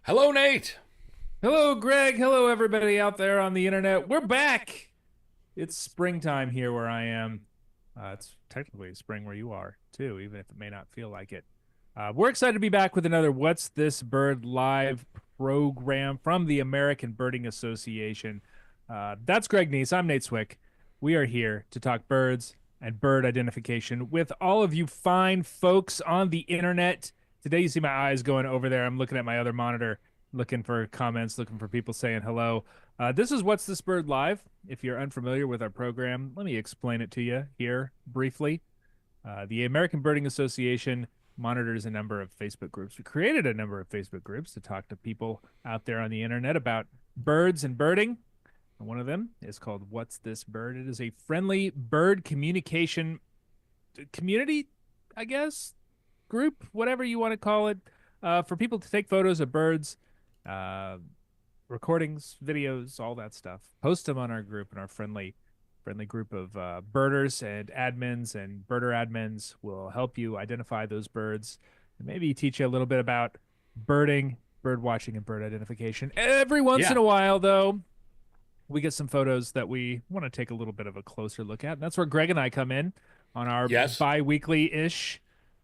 Hello, Nate. Hello, Greg. Hello, everybody out there on the internet. We're back. It's springtime here where I am. It's technically spring where you are, too, even if it may not feel like it. We're excited to be back with another What's This Bird live program from the American Birding Association. That's Greg Neise. I'm Nate Swick. We are here to talk birds and bird identification with all of you fine folks on the internet. Today, you see my eyes going over there. I'm looking at my other monitor looking for comments, looking for people saying hello. This is What's This Bird Live. If you're unfamiliar with our program, let me explain it to you here briefly. The American Birding Association monitors a number of Facebook groups. We created a number of Facebook groups to talk to people out there on the internet about birds and birding. And one of them is called What's This Bird? It is a friendly bird communication community, I guess, group, whatever you want to call it, for people to take photos of birds, uh, recordings, videos, all that stuff. Post them on our group, and our friendly group of birders and admins and birder admins will help you identify those birds and maybe teach you a little bit about birding, bird watching, and bird identification. Every once in Yeah. a while, though, we get some photos that we want to take a little bit of a closer look at. And that's where Greg and I come in on our Yes. bi-weekly-ish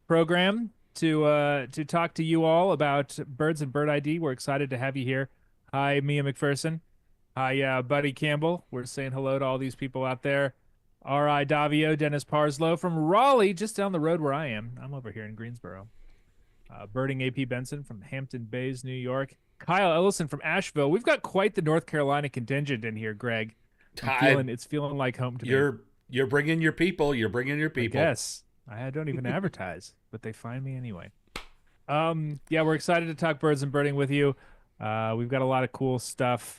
program to talk to you all about birds and bird ID. We're excited to have you here. Hi, Mia McPherson. Hi, Buddy Campbell. We're saying hello to all these people out there. R.I. Davio, Dennis Parslow from Raleigh, just down the road where I am. I'm over here in Greensboro. Birding AP Benson from Hampton Bays, New York. Kyle Ellison from Asheville. We've got quite the North Carolina contingent in here, Greg. I, It's feeling like home to me. you're bringing your people. You're bringing your I people. guess I don't even advertise, but they find me anyway. Yeah, we're excited to talk birds and birding with you. We've got a lot of cool stuff.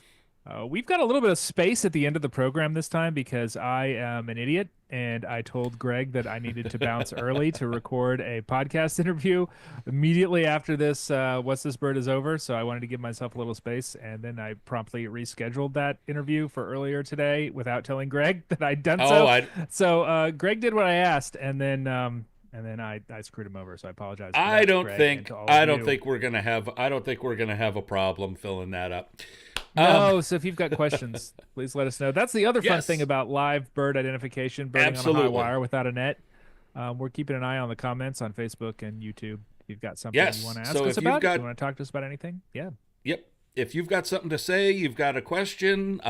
We've got a little bit of space at the end of the program this time because I am an idiot and I told Greg that I needed to bounce early to record a podcast interview immediately after this What's This Bird is over. So I wanted to give myself a little space, and then I promptly rescheduled that interview for earlier today without telling Greg that I'd done Oh, so. I So Greg did what I asked, and then I screwed him over. So I apologize for I that, don't Greg, and think to all I of don't you. think we're gonna have I don't think we're gonna have a problem filling that up. Um, No, so if you've got questions, please let us know. That's the other fun thing yes, about live bird identification, birding on a high absolutely. wire without a net. We're keeping an eye on the comments on Facebook and YouTube. If you've got something you want Yes. to ask So us if you've about, if you got want to talk to us about anything, yeah. yep, if you've got something to say, you've got a question,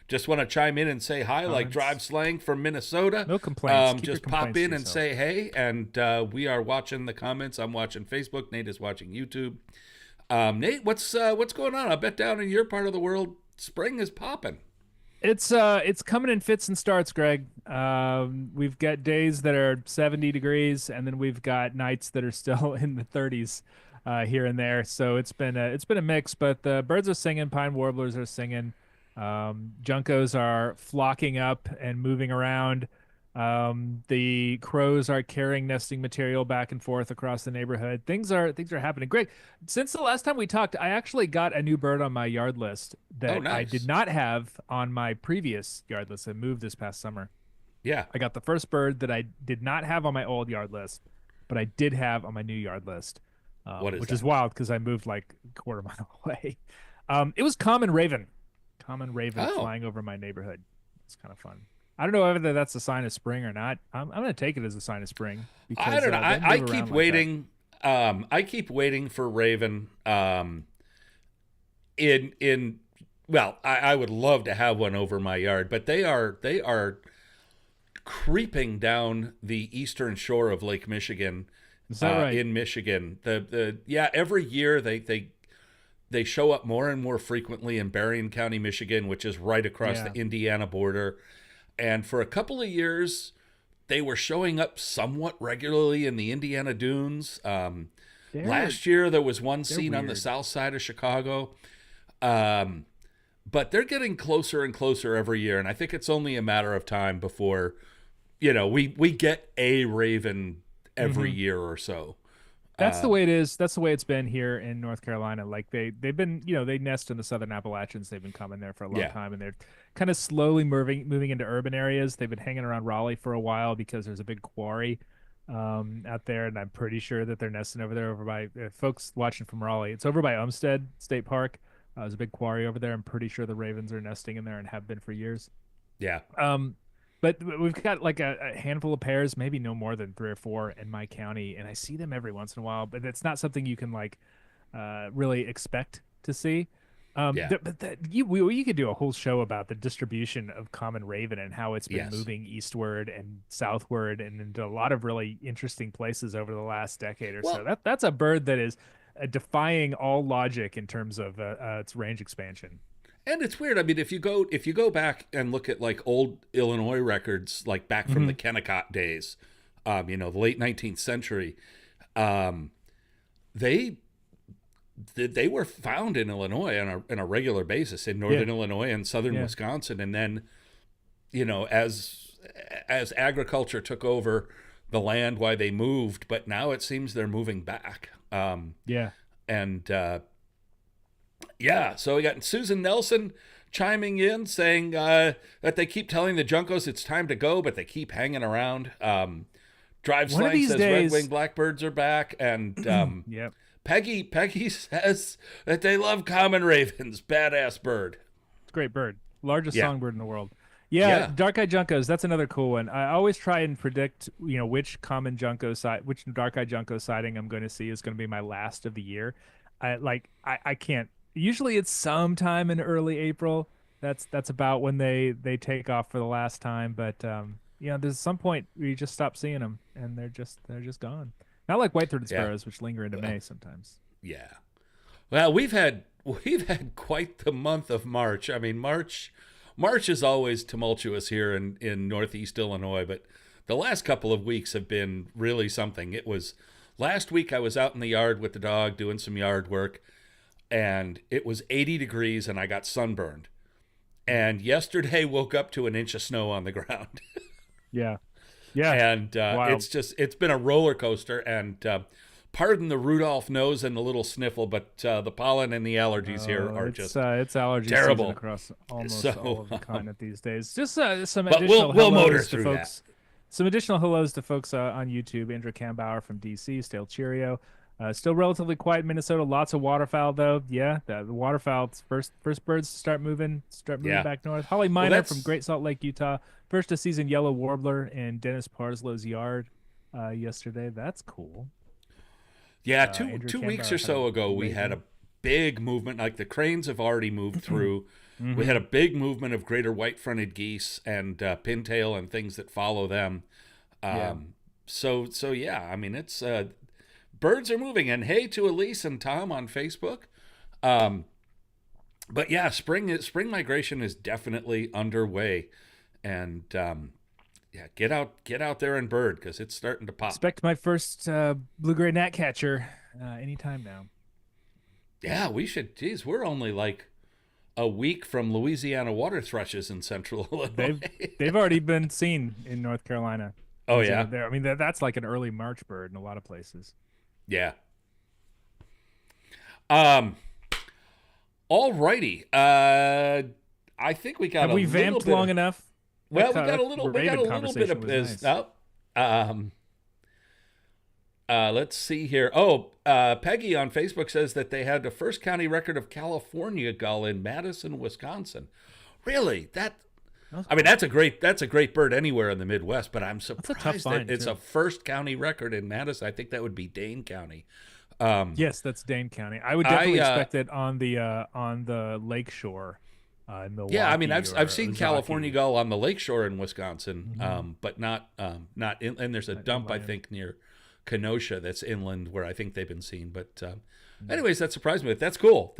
just want to chime in and say hi, like Drive Comments. Slang from Minnesota. No complaints. Keep your Just pop complaints to in and yourself. say hey, and we are watching the comments. I'm watching Facebook. Nate is watching YouTube. Nate, what's going on? I bet down in your part of the world, spring is popping. It's coming in fits and starts, Greg. We've got days that are 70 degrees, and then we've got nights that are still in the 30s here and there. So it's been a mix, but the birds are singing, pine warblers are singing, juncos are flocking up and moving around. The crows are carrying nesting material back and forth across the neighborhood. Things are happening. Great. Since the last time we talked, I actually got a new bird on my yard list Oh, that I did nice. not have on my previous yard list. I moved this past summer. Yeah. I got the first bird that I did not have on my old yard list, but I did have on my new yard list, What is which is that? wild because I moved like a quarter mile away. It was common raven Oh, flying over my neighborhood. It's kind of fun. I don't know whether that's a sign of spring or not. I'm going to take it as a sign of spring I because don't know. they'll I move keep around like that. waiting. I keep waiting for Raven. In well, I would love to have one over my yard, but they are creeping down the eastern shore of Lake Michigan, Is that right? in Michigan. The yeah, every year they show up more and more frequently in Berrien County, Michigan, which is right across the Yeah. Indiana border. And for a couple of years, they were showing up somewhat regularly in the Indiana dunes. They're Last year, there was one they're seen on the weird. south side of Chicago. Um, but they're getting closer and closer every year, and I think it's only a matter of time before we get a raven every Hmm. year or so. That's the Um, way it is. That's the way it's been here in North Carolina. Like they've been, they nest in the Southern Appalachians. They've been coming there for a long yeah, time, and they're kind of slowly moving into urban areas. They've been hanging around Raleigh for a while because there's a big quarry out there, and I'm pretty sure that they're nesting over there over by folks watching from Raleigh. It's over by Umstead State Park. There's a big quarry over there. I'm pretty sure the ravens are nesting in there and have been for years. Yeah. But we've got like a handful of pairs, maybe no more than 3 or 4 in my county, and I see them every once in a while. But it's not something you can like really expect to see. Yeah. You could do a whole show about the distribution of common raven and how it's been Yes. moving eastward and southward and into a lot of really interesting places over the last decade or so. Well, That's a bird that is defying all logic in terms of its range expansion. and it's weird. I mean, if you go back and look at like old Illinois records, like back from the Kennecott days, the late 19th century, they they were found in Illinois on a regular basis, in northern Illinois and southern Wisconsin, and then as agriculture took over the land, why they moved, but now it seems they're moving back. So we got Susan Nelson chiming in saying that they keep telling the Juncos it's time to go, but they keep hanging around. Drive Slang says red-winged blackbirds are back, and Peggy says that they love common ravens. Badass bird. It's a great bird. Largest songbird in the world. Yeah, dark-eyed juncos. That's another cool one. I always try and predict, which which dark-eyed junco sighting I'm going to see is going to be my last of the year. I can't. Usually it's sometime in early April. That's about when they take off for the last time. But there's some point where you just stop seeing them and they're just gone. Not like white-throated sparrows, which linger into May sometimes. Yeah. Well, we've had quite the month of March. I mean, March is always tumultuous here in Northeast Illinois, but the last couple of weeks have been really something. It was last week I was out in the yard with the dog doing some yard work, and it was 80 degrees and I got sunburned. And yesterday woke up to an inch of snow on the ground. Yeah. And it's been a roller coaster, and pardon the Rudolph nose and the little sniffle, but the pollen and the allergies here are just it's allergy terrible season across almost all of the continent these days. Just some but additional we'll motor hellos to through folks. that. Some additional hellos to folks on YouTube. Andrew Kambauer from DC, Stale Cheerio. Still relatively quiet in Minnesota. Lots of waterfowl though. Yeah, the waterfowl first birds to start moving back north. Holly Miner from Great Salt Lake, Utah. First to season yellow warbler in Dennis Parslow's yard yesterday. That's cool. Yeah, two weeks or so ago, we had a big movement. Like the cranes have already moved through. We had a big movement of greater white-fronted geese and pintail and things that follow them. So I mean, it's birds are moving. And hey to Elise and Tom on Facebook. But yeah, spring migration is definitely underway, and get out there and bird, because it's starting to pop. Expect my first blue-gray gnatcatcher anytime now. Yeah, we should. Geez, we're only like a week from Louisiana water thrushes in central Illinois. They've already been seen in North Carolina. Oh yeah, I mean that's like an early March bird in a lot of places. Yeah. Alrighty. I think we got. Have we vamped long enough? Well, we got a little bit of this. Nice. Let's see here. Peggy on Facebook says that they had the first county record of California gull in Madison, Wisconsin. Really? That's a great bird anywhere in the Midwest, but I'm surprised that it's a first county record in Madison. I think that would be Dane County. Yes, that's Dane County. I would definitely expect it on the lake shore. In Milwaukee. Yeah, I mean, I've seen California gull on the lakeshore in Wisconsin, but not in. And there's a dump I think near Kenosha that's inland where I think they've been seen. But anyways, that surprised me. But that's cool.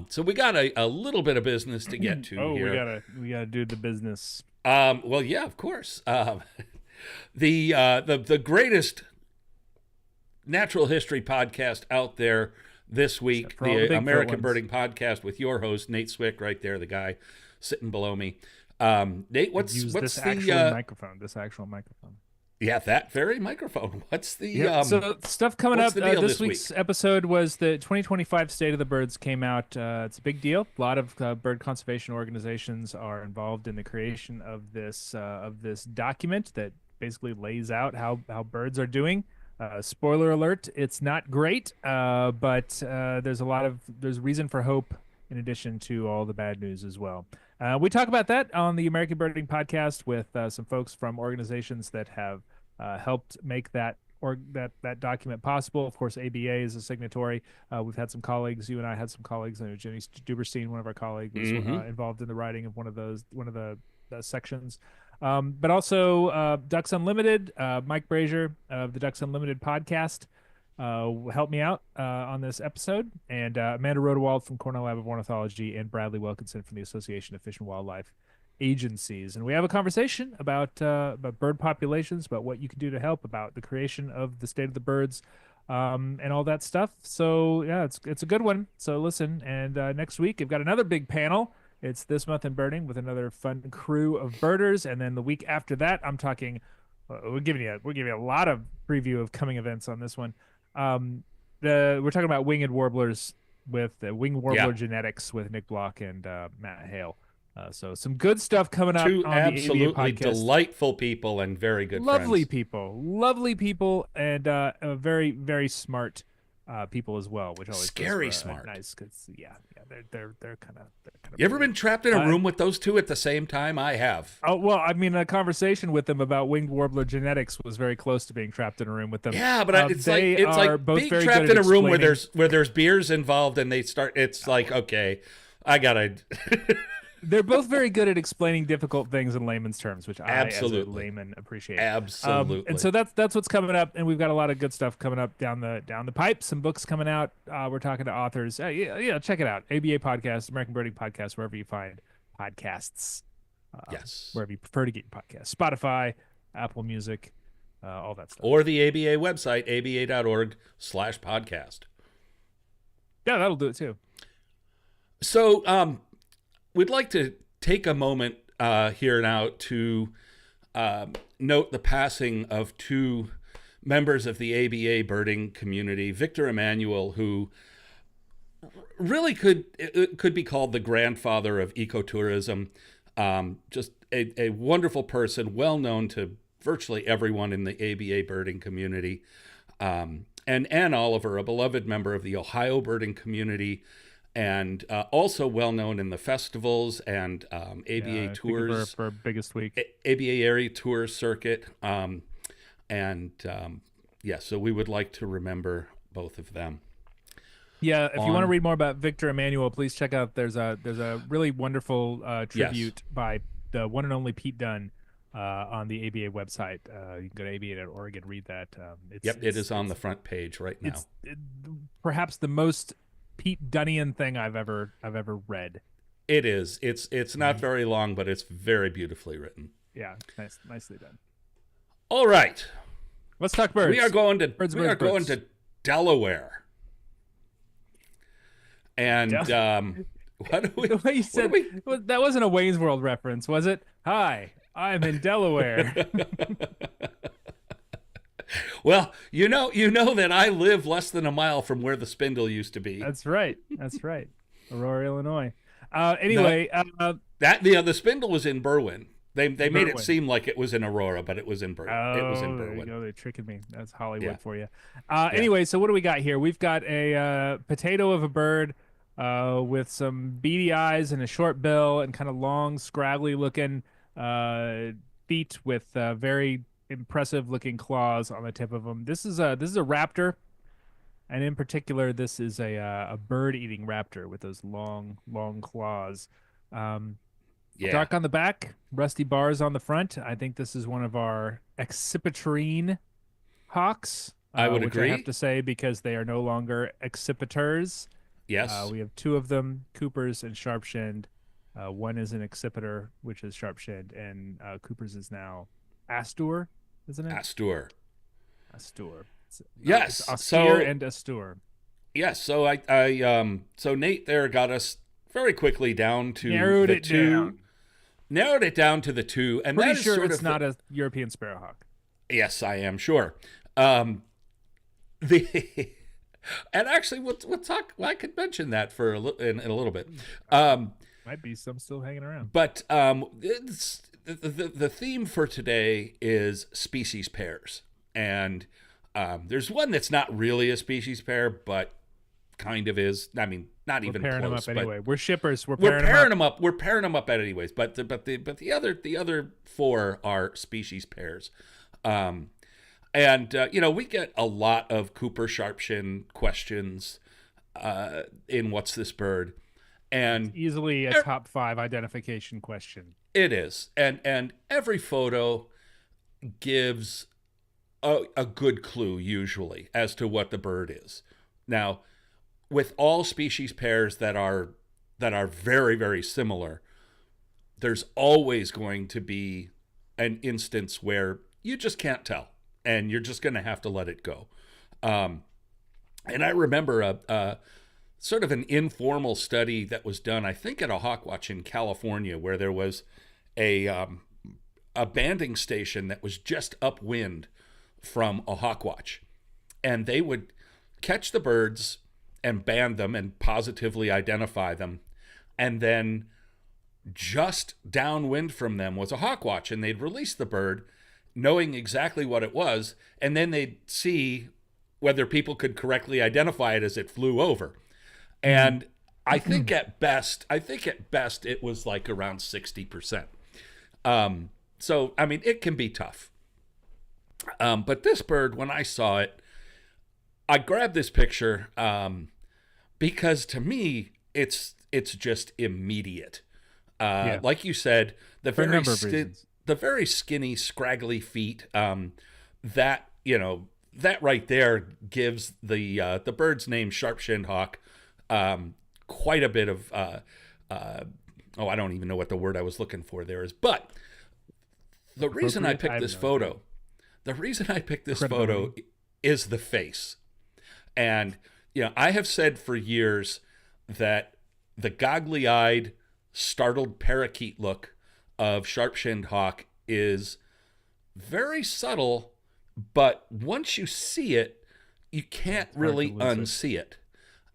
So we got a little bit of business to get to here. we gotta do the business. Well, yeah, of course. The greatest natural history podcast out there this week, the American Birding Podcast with your host Nate Swick, right there, the guy sitting below me. Nate, what's this the actual microphone? Yeah, that very microphone. What's the so stuff coming up this week's episode was the 2025 State of the Birds came out. It's a big deal. A lot of bird conservation organizations are involved in the creation of this document that basically lays out how birds are doing. Spoiler alert, it's not great, but there's reason for hope in addition to all the bad news as well. We talk about that on the American Birding podcast with some folks from organizations that have helped make that that document possible. Of course, ABA is a signatory. We've had some colleagues. You and I had some colleagues. I know Jenny Duberstein, one of our colleagues, was involved in the writing of one of the sections. But also Ducks Unlimited, Mike Brazier of the Ducks Unlimited podcast helped me out on this episode, and Amanda Rodewald from Cornell Lab of Ornithology, and Bradley Wilkinson from the Association of Fish and Wildlife Agencies. And we have a conversation about bird populations, about what you can do to help, about the creation of the state of the birds, and all that stuff. So yeah, it's a good one. So listen, and next week we've got another big panel. It's This Month in Birding with another fun crew of birders, and then the week after that, I'm talking. We're giving you a lot of preview of coming events on this one. We're talking about winged warblers with winged warbler genetics with Nick Block and Matt Hale. So some good stuff coming up. Two on absolutely the ABA podcast. delightful people and very good lovely friends. Lovely people, and very, very smart people as well, which always scary smart. Nice, because they're kind of. You ever been trapped in a room with those two at the same time? I have. Oh well, I mean, a conversation with them about winged warbler genetics was very close to being trapped in a room with them. Yeah, but it's like both being very trapped good in a at room where explaining- there's beers involved, and they start. It's like, okay, I gotta. They're both very good at explaining difficult things in layman's terms, which Absolutely. I, as a layman, appreciate. Absolutely. And so that's what's coming up, and we've got a lot of good stuff coming up down the pipe. Some books coming out. We're talking to authors. Check it out. ABA podcast, American Birding podcast, wherever you find podcasts. Yes. Wherever you prefer to get your podcasts. Spotify, Apple Music, all that stuff. Or the ABA website, aba.org/podcast. Yeah, that'll do it too. So, we'd like to take a moment here now to note the passing of two members of the ABA birding community. Victor Emanuel, who really could be called the grandfather of ecotourism. Just a wonderful person, well known to virtually everyone in the ABA birding community. And Ann Oliver, a beloved member of the Ohio birding community, and also well known in the festivals and ABA tours for biggest week, ABA area tour circuit, so we would like to remember both of them. Yeah, if you want to read more about Victor Emanuel, please check out. There's a really wonderful tribute by the one and only Pete Dunn on the ABA website. You can go to aba.org and read that. It is on the front page right now. It's perhaps the most Pete Dunnian thing I've ever read. It is. It's not very long, but it's very beautifully written. Yeah, nicely done. All right, let's talk birds. We are going to going to Delaware, and what do we? The way you said that wasn't a Wayne's World reference, was it? Hi, I'm in Delaware. Well, you know that I live less than a mile from where the spindle used to be. That's right. Aurora, Illinois. Anyway, the spindle was in Berwyn. They made it seem like it was in Aurora, but it was in Berwyn. It was in Berwyn. There you go. They tricking me. That's Hollywood for you. Anyway, so what do we got here? We've got a potato of a bird with some beady eyes and a short bill and kind of long, scraggly looking feet with very impressive looking claws on the tip of them. This is a raptor, and in particular, this is a bird eating raptor with those long claws. Dark on the back, rusty bars on the front. I think this is one of our accipitrine hawks. I would which agree. I have to say, because they are no longer accipiters. Yes. We have two of them, Cooper's and Sharp-shinned. One is an accipiter, which is sharp-shinned, and Cooper's is now Astur, isn't it? Astur. Yes. Austere and Astur. Yes. So so Nate there got us very quickly down to narrowed it down to the two, and pretty that is sure sort it's of not a European sparrowhawk. Yes, I am sure. And actually, we'll talk. I could mention that for in a little bit. Might be some still hanging around. But the theme for today is species pairs, and there's one that's not really a species pair, but kind of is. I mean, not We're even pairing close. them up anyway. We're shippers. We're We're pairing them up. We're pairing them up anyways. But the other four are species pairs. And we get a lot of Cooper Sharpshin questions in What's This Bird? And easily a top 5 identification question. It is. And every photo gives a good clue usually as to what the bird is. Now, with all species pairs that are very, very similar, there's always going to be an instance where you just can't tell, and you're just going to have to let it go. And I remember a sort of an informal study that was done, I think, at a hawkwatch in California, where there was a banding station that was just upwind from a hawkwatch, and they would catch the birds and band them and positively identify them, and then just downwind from them was a hawkwatch, and they'd release the bird knowing exactly what it was, and then they'd see whether people could correctly identify it as it flew over. And I think at best it was like around 60%. So, I mean, it can be tough. But this bird, when I saw it, I grabbed this picture because to me, it's just immediate. Like you said, the very skinny, scraggly feet, that right there gives the bird's name, sharp-shinned hawk, quite a bit of I don't even know what the word I was looking for there is. But the reason I picked this photo is the face. And I have said for years that the goggly-eyed, startled parakeet look of sharp-shinned hawk is very subtle, but once you see it, you can't really unsee it.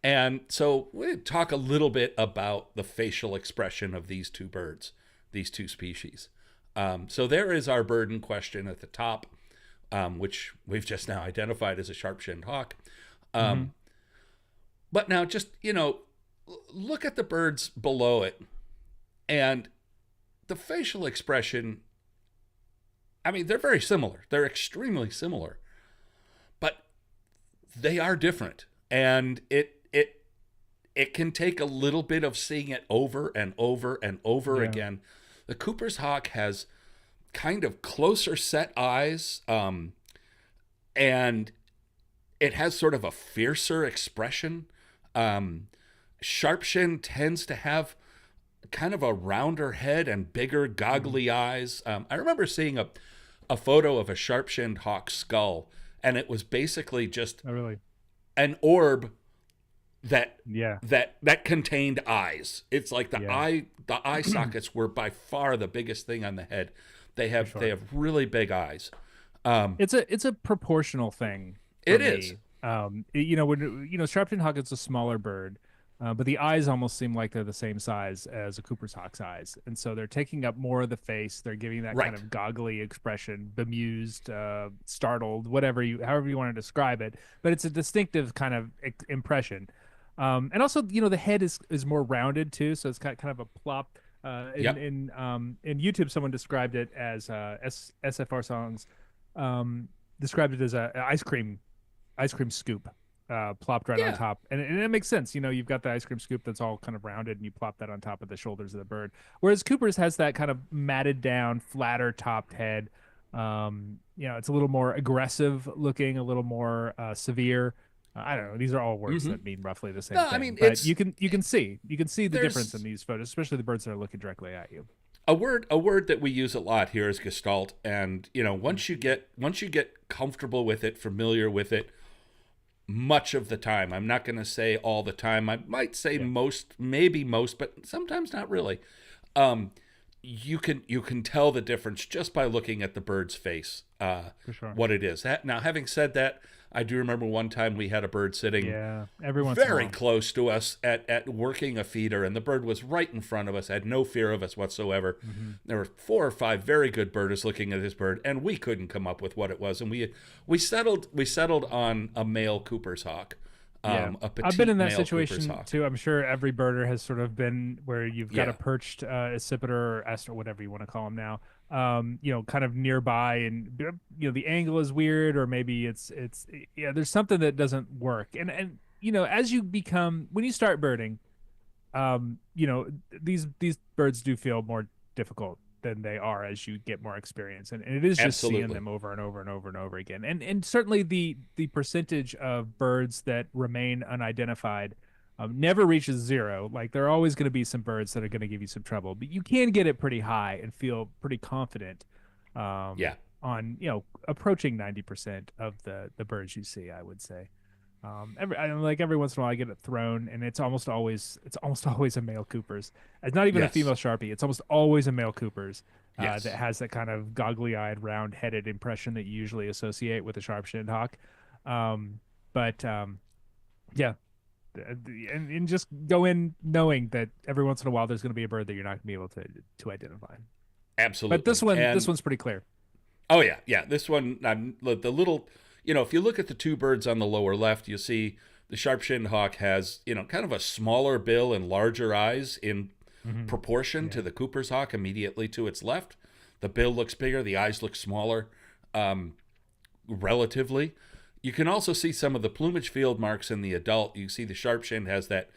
And so we'll talk a little bit about the facial expression of these two birds, these two species. So there is our bird in question at the top, which we've just now identified as a sharp-shinned hawk. But now just, look at the birds below it, and the facial expression, I mean, they're very similar. They're extremely similar, but they are different. And it can take a little bit of seeing it over and over and over again. The Cooper's hawk has kind of closer set eyes, and it has sort of a fiercer expression. Sharpshin tends to have kind of a rounder head and bigger goggly eyes. I remember seeing a photo of a sharp-shinned hawk skull, and it was basically just an orb that contained eyes. It's like the eye sockets were by far the biggest thing on the head. They have really big eyes. It's a proportional thing. It is. When sharp-shinned hawk is a smaller bird, but the eyes almost seem like they're the same size as a Cooper's hawk's eyes, and so they're taking up more of the face. They're giving that kind of goggly expression, bemused, startled, however you want to describe it. But it's a distinctive kind of impression. And also, the head is more rounded too, so it's got kind of a plop. In YouTube, someone described it as SFR Songs described it as a ice cream scoop plopped right on top, and it makes sense. You've got the ice cream scoop that's all kind of rounded, and you plop that on top of the shoulders of the bird. Whereas Cooper's has that kind of matted down, flatter topped head. It's a little more aggressive looking, a little more severe. I don't know. These are all words that mean roughly the same thing. I mean, but you can see the difference in these photos, especially the birds that are looking directly at you. A word that we use a lot here is gestalt, and once you get comfortable with it, familiar with it, much of the time, I'm not going to say all the time, I might say maybe most, but sometimes not really. You can tell the difference just by looking at the bird's face, For sure. what it is. Now, having said that, I do remember one time we had a bird sitting Yeah, every once in a very while. close to us at working a feeder, and the bird was right in front of us, had no fear of us whatsoever. Mm-hmm. There were 4 or 5 very good birders looking at this bird, and we couldn't come up with what it was. And we settled on a male Cooper's hawk, Yeah, a I've been petite in that male Cooper's situation hawk. too. I'm sure every birder has sort of been where you've got a Yeah, perched accipiter or est or whatever you want to call them now. Kind of nearby, and the angle is weird, or maybe it's yeah. There's something that doesn't work, and as you become when you start birding, these birds do feel more difficult than they are as you get more experience, and it is just seeing absolutely. them over and over and over and over again, and certainly the percentage of birds that remain unidentified never reaches zero. Like there are always going to be some birds that are going to give you some trouble, but you can get it pretty high and feel pretty confident Yeah, on approaching 90% of the birds you see, I would say. Every once in a while I get it thrown, and it's almost always a male Cooper's. It's not even a yes, female Sharpie. It's almost always a male Cooper's that yes, has that kind of goggly-eyed, round-headed impression that you usually associate with a sharp-shinned hawk. Um, but yeah, and just go in knowing that every once in a while there's going to be a bird that you're not going to be able to identify. But this absolutely. one this And one's pretty clear. oh yeah, yeah. This one, the little, if you look at the 2 birds on the lower left, you see the sharp-shinned hawk has, kind of a smaller bill and larger eyes in Hmm. proportion Yeah. to the Cooper's hawk immediately to its left. The bill looks bigger, the eyes look smaller, um, relatively. You can also see some of the plumage field marks in the adult. You see the sharp-shinned has that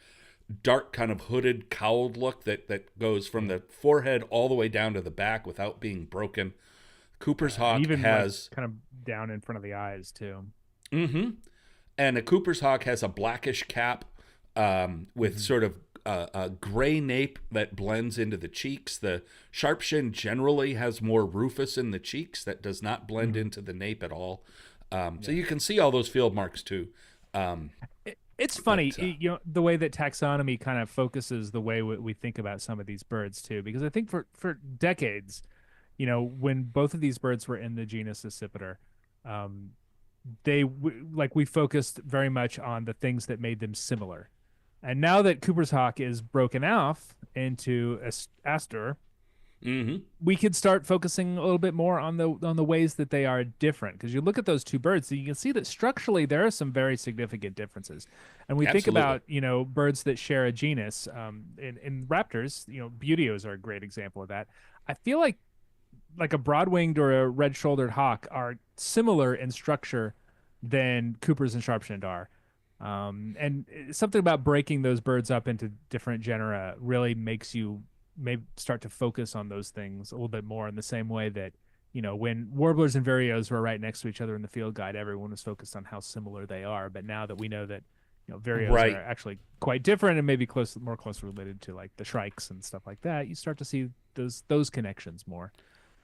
dark kind of hooded, cowled look that goes from Yeah. the forehead all the way down to the back without being broken. Cooper's And hawk even like has kind of down in front of the eyes too. mm-hmm. And a Cooper's hawk has a blackish cap with Hmm. sort of a gray nape that blends into the cheeks. The sharpshin generally has more rufous in the cheeks that does not blend Hmm. into the nape at all. So Yeah. you can see all those field marks too. Um, It's funny, but the way that taxonomy kind of focuses the way we think about some of these birds too, because I think for decades, when both of these birds were in the genus Accipiter, um, we focused very much on the things that made them similar. And now that Cooper's hawk is broken off into Aster, mm-hmm. we could start focusing a little bit more on the ways that they are different, because you look at those 2 birds and you can see that structurally there are some very significant differences. And we think Absolutely. about birds that share a genus, in raptors, buteos are a great example of that. I feel like a broad-winged or a red-shouldered hawk are similar in structure than Coopers and Sharpshinned are. And something about breaking those birds up into different genera really makes you maybe start to focus on those things a little bit more, in the same way that, when warblers and vireos were right next to each other in the field guide, everyone was focused on how similar they are. But now that we know that, vireos are Right. actually quite different and maybe more closely related to like the shrikes and stuff like that, you start to see those connections more.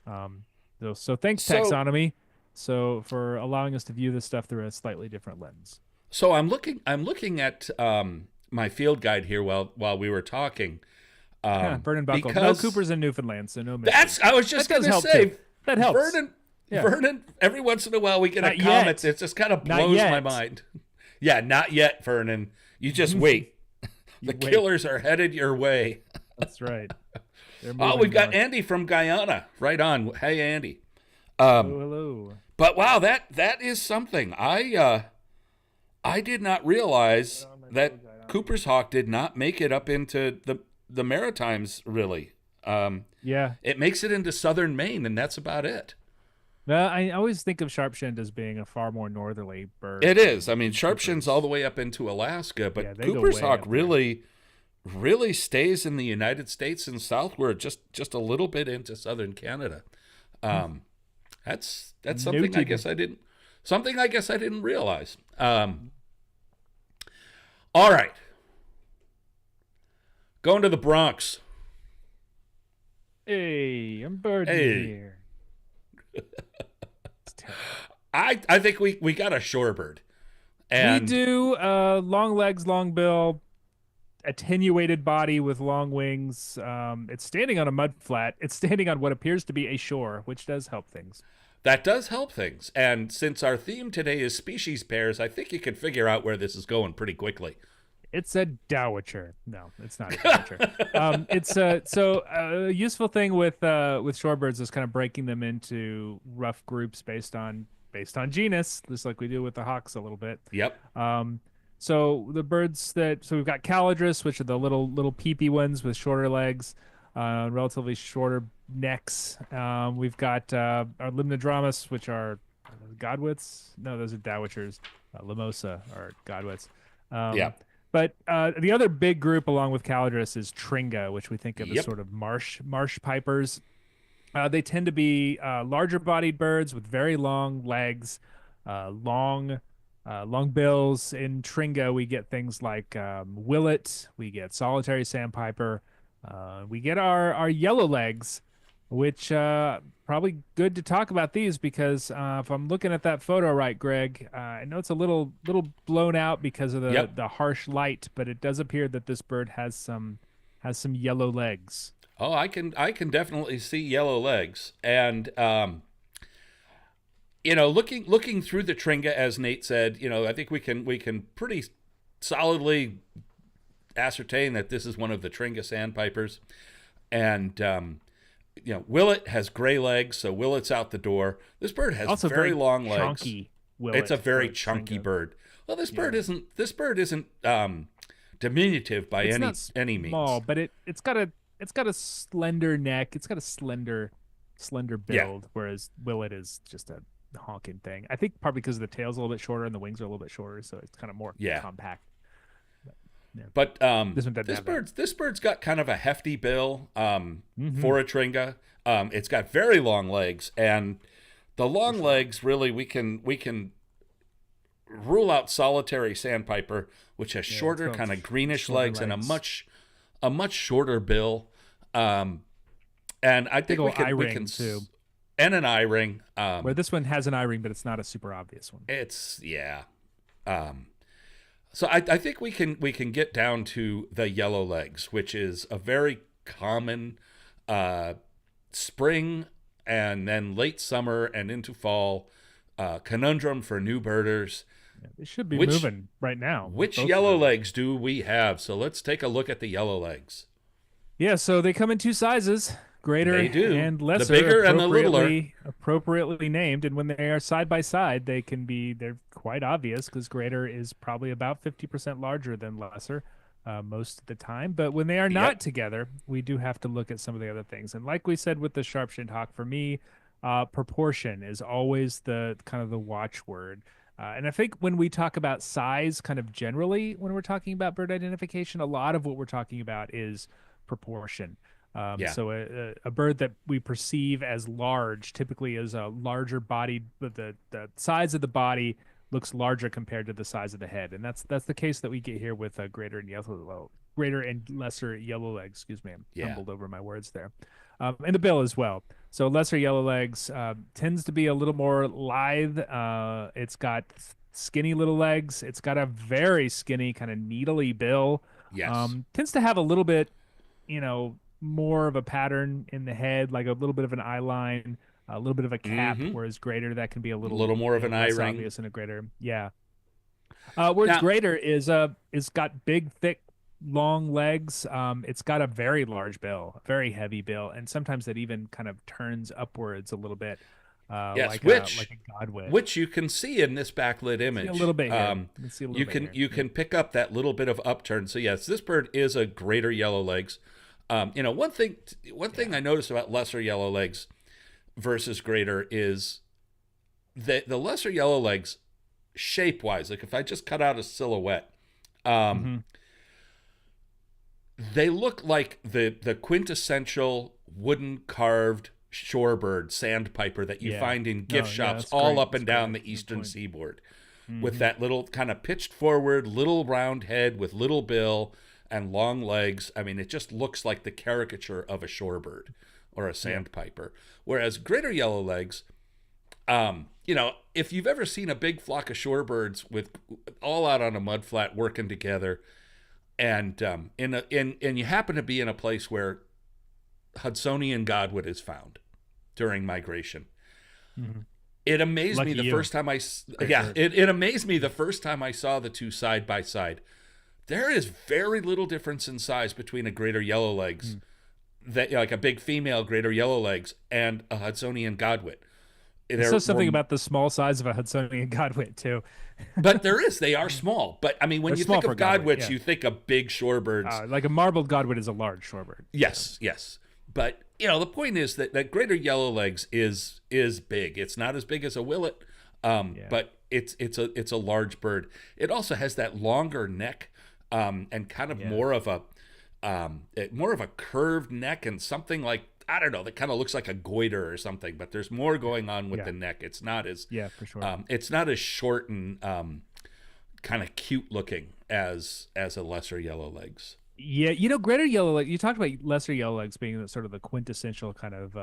So thanks So taxonomy, so for allowing us to view this stuff through a slightly different lens. so I'm looking at my field guide here while we were talking. Vernon Buckle. No Because Coopers in Newfoundland, so no that's mysteries. I was That just does gonna help too. say That helps. Vernon Yeah. Vernon, every once in a while we get a Not comment yet. that just kind of Not blows my yet. mind. Yeah, not yet, Vernon. You just wait. You The wait. killers are headed your way. That's right. They're Oh, moving we've got north. Andy from Guyana. Right on. Hey, Andy. Hello, hello. But wow, that is something. I did not realize that Cooper's hawk did not make it up into the Maritimes. Really, Yeah. it makes it into southern Maine, and that's about it. I always think of sharpshinned as being a far more northerly bird It is. than I mean, Sharpshin's all Coopers. the way up into Alaska, Yeah, but they go Cooper's way hawk up there. really stays in the United States and southward, just a little bit into southern Canada. Um, that's something I Noted. guess I didn't realize. All right, going to the Bronx. Hey, I'm birding Hey. here. It's terrible. I think we got a shorebird, and We do long legs, long bill, attenuated body with long wings. It's standing on a mud flat. It's standing on what appears to be a shore, which does help things. That does help things. And since our theme today is species pairs, I think you can figure out where this is going pretty quickly. It's a dowitcher. No, it's not a dowitcher. It's a useful thing with shorebirds is kind of breaking them into rough groups based on genus, just like we do with the hawks a little bit. Yep. So the birds so we've got calidris, which are the little peepee ones with shorter legs, relatively shorter necks. We've got our limnodramus, which are godwits. No, those are dowitchers. Limosa are godwits. Yeah. But the other big group, along with calidris, is tringa, which we think of as sort of marsh pipers. They tend to be larger-bodied birds with very long legs, long bills. In tringa, we get things like willet, we get solitary sandpiper, we get our yellow legs, which probably good to talk about these because if I'm looking at that photo right, Greg, I know it's a little blown out because of the harsh light, but it does appear that this bird has some yellow legs. Oh, I can definitely see yellow legs, and looking through the tringa, as Nate said, I think we can pretty solidly ascertain that this is one of the tringa sandpipers, and willet has gray legs, so willet's out the door. This bird has also very long legs. Chunky willet. It's a very chunky bird. Well, this bird isn't diminutive by any means. Small, but it's got a slender neck. It's got a slender build, whereas willet is just a honking thing. I think probably because the tail's a little bit shorter and the wings are a little bit shorter, so it's kind of more compact. But this bird's got kind of a hefty bill for a tringa. It's got very long legs, and the long legs really we can rule out solitary sandpiper, which has shorter kind of greenish legs and a much shorter bill. And I think we can too. And an eye ring. Where this one has an eye ring, but it's not a super obvious one. So I think we can get down to the yellow legs, which is a very common spring and then late summer and into fall conundrum for new birders. Yeah, they should be moving right now. Which yellow legs do we have? So let's take a look at the yellow legs. Yeah, so they come in two sizes. Greater and lesser, the bigger and the littler, appropriately named, and when they are side by side, they're quite obvious because greater is probably about 50% larger than lesser most of the time. But when they are not together, we do have to look at some of the other things. And like we said with the sharp-shinned hawk, for me, proportion is always the kind of the watchword. And I think when we talk about size, kind of generally, when we're talking about bird identification, a lot of what we're talking about is proportion. So a bird that we perceive as large typically is a larger body, but the size of the body looks larger compared to the size of the head, and that's the case that we get here with a greater and lesser yellow legs. Excuse me, I'm stumbled over my words there. And the bill as well. So lesser yellow legs tends to be a little more lithe. It's got skinny little legs. It's got a very skinny kind of needly bill. Yes. Tends to have a little bit, more of a pattern in the head, like a little bit of an eye line, a little bit of a cap, whereas greater, that can be a little more of an eye ring. Obvious in a greater. Yeah. Whereas greater is got big, thick, long legs. It's got a very large bill, a very heavy bill, and sometimes that even kind of turns upwards a little bit. Yes, like a godwit, which you can see in this backlit image. A little bit here. You can pick up that little bit of upturn. So yes, this bird is a greater yellow legs. One thing I noticed about lesser yellow legs versus greater is that the lesser yellow legs, shape wise, like if I just cut out a silhouette, they look like the quintessential wooden carved shorebird sandpiper that you find in gift shops all up and down the eastern seaboard, with that little kind of pitched forward, little round head with little bill and long legs. I mean, it just looks like the caricature of a shorebird or a sandpiper. Whereas greater yellow legs, if you've ever seen a big flock of shorebirds with all out on a mud flat working together, and you happen to be in a place where Hudsonian godwit is found during migration, It amazed me Lucky the you. first time Great yeah, bird. it amazed me the first time I saw the two side by side. There is very little difference in size between a greater yellowlegs, Mm. that like a big female greater yellowlegs, and a Hudsonian godwit. It There says something were, about the small size of a Hudsonian godwit too. but they are small. But I mean, when They're you small think for of a godwit, godwits, yeah. you think of big shorebirds. Like a marbled godwit is a large shorebird. Yes, yes. But the point is that greater yellowlegs is big. It's not as big as a willet, Yeah. but it's a large bird. It also has that longer neck, and kind of Yeah. more of a curved neck, and something like, I don't know, that kind of looks like a goiter or something. But there's more going on with Yeah. the neck. Yeah, for sure. It's not as short and kind of cute looking as a lesser yellowlegs. Yeah, greater yellowleg. You talked about lesser yellowlegs being sort of the quintessential kind of